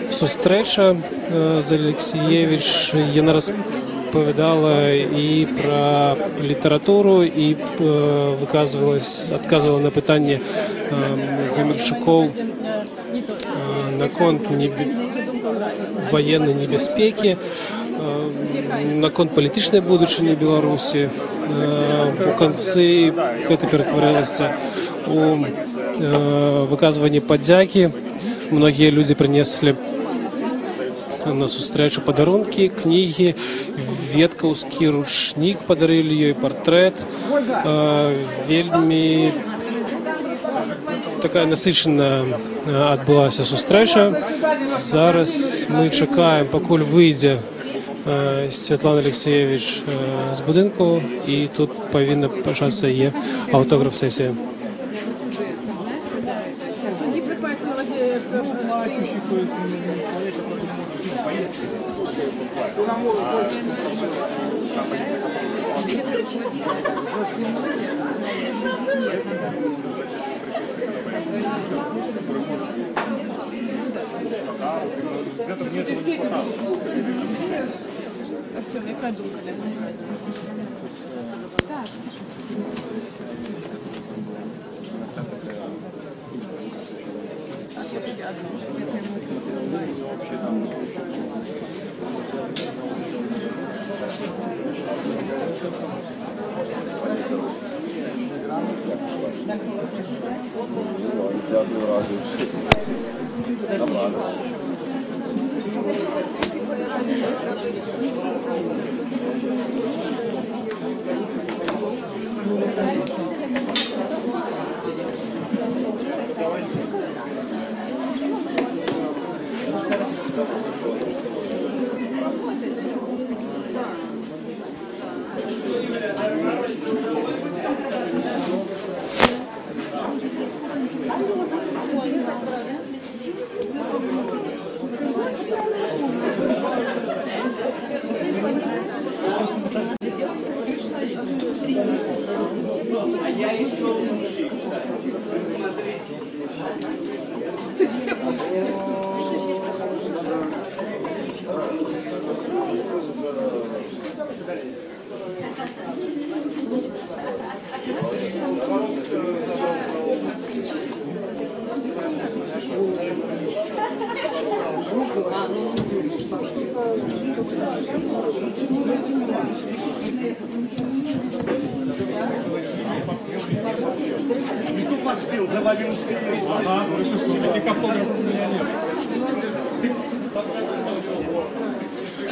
сустрэча з Алексеевич. Яна распавядала і пра літаратуру, і адказвала на пытанне гамельчукоў наконт ваеннай небяспекі, наконт палітычнай будучыні Беларусі. У канцы гэта ператварылася у выказванне падзякі. Многія людзі прынеслі на сустрэчу падарункі, кнігі, веткаўскі ручнік падарылі ёй, партрэт. Вельмі такая насычаная адбылася сустрэча. Зараз мы чакаем, пакуль выйдзе Светлана Алексеевич з будынку, і тут павінна пачацца яе аўтограф-сесія.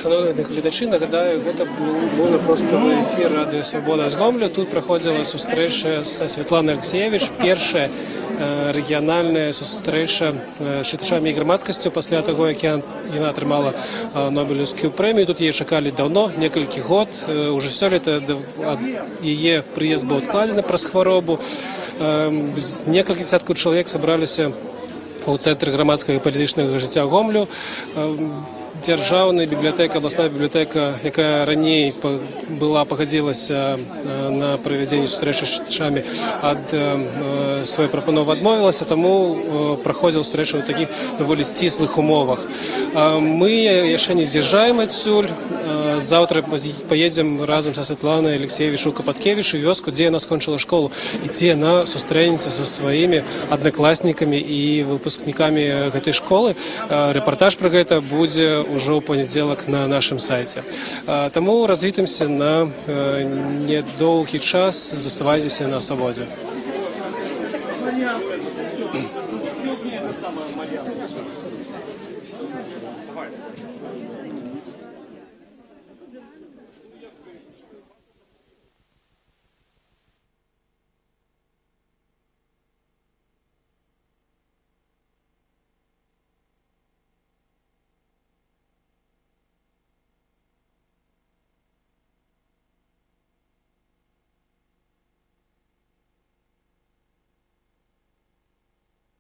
Шановні глядачі, нагадаю, гэта був простовий ефір Радіо Свобода з Гомлю. Тут проходила зустріча з Світланою Алексєєвич, перша регіональная сустрэча з чытачамі і грамадскасцю пасля таго, як яна атрымала Нобелеўскую прэмію. Тут яе чакалі даўно, некалькі год. Уже сёлета яе прыезд быў адкладзены праз хваробу. Некалькі дзясяткаў чалавек сабраліся ў цэнтры грамадскага і палітычнага жыцця Гомлю. Дзяржаўная бібліятэка, абласная бібліятэка, якая раней была пагадзілася на правядзенне сустрэчы з чытачамі, ад сваёй прапановы адмовілася, таму праходзіла сустрэча ў такіх даволі сціслых умовах. Мы яшчэ не з'язджаем адсюль. Заўтра паедзем разам са Святланай Алексєєвич у Капаткевіч, у вёску, дзе яна скончыла школу, і дзе яна сустрэнецца са сваімі аднакласнікамі і выпускнікамі гэтай школы. Рэпартаж пра гэта будзе ўжо ў панядзелак на нашым сайце. Таму развітымся на недоўгі час, заставайцеся на свабодзе.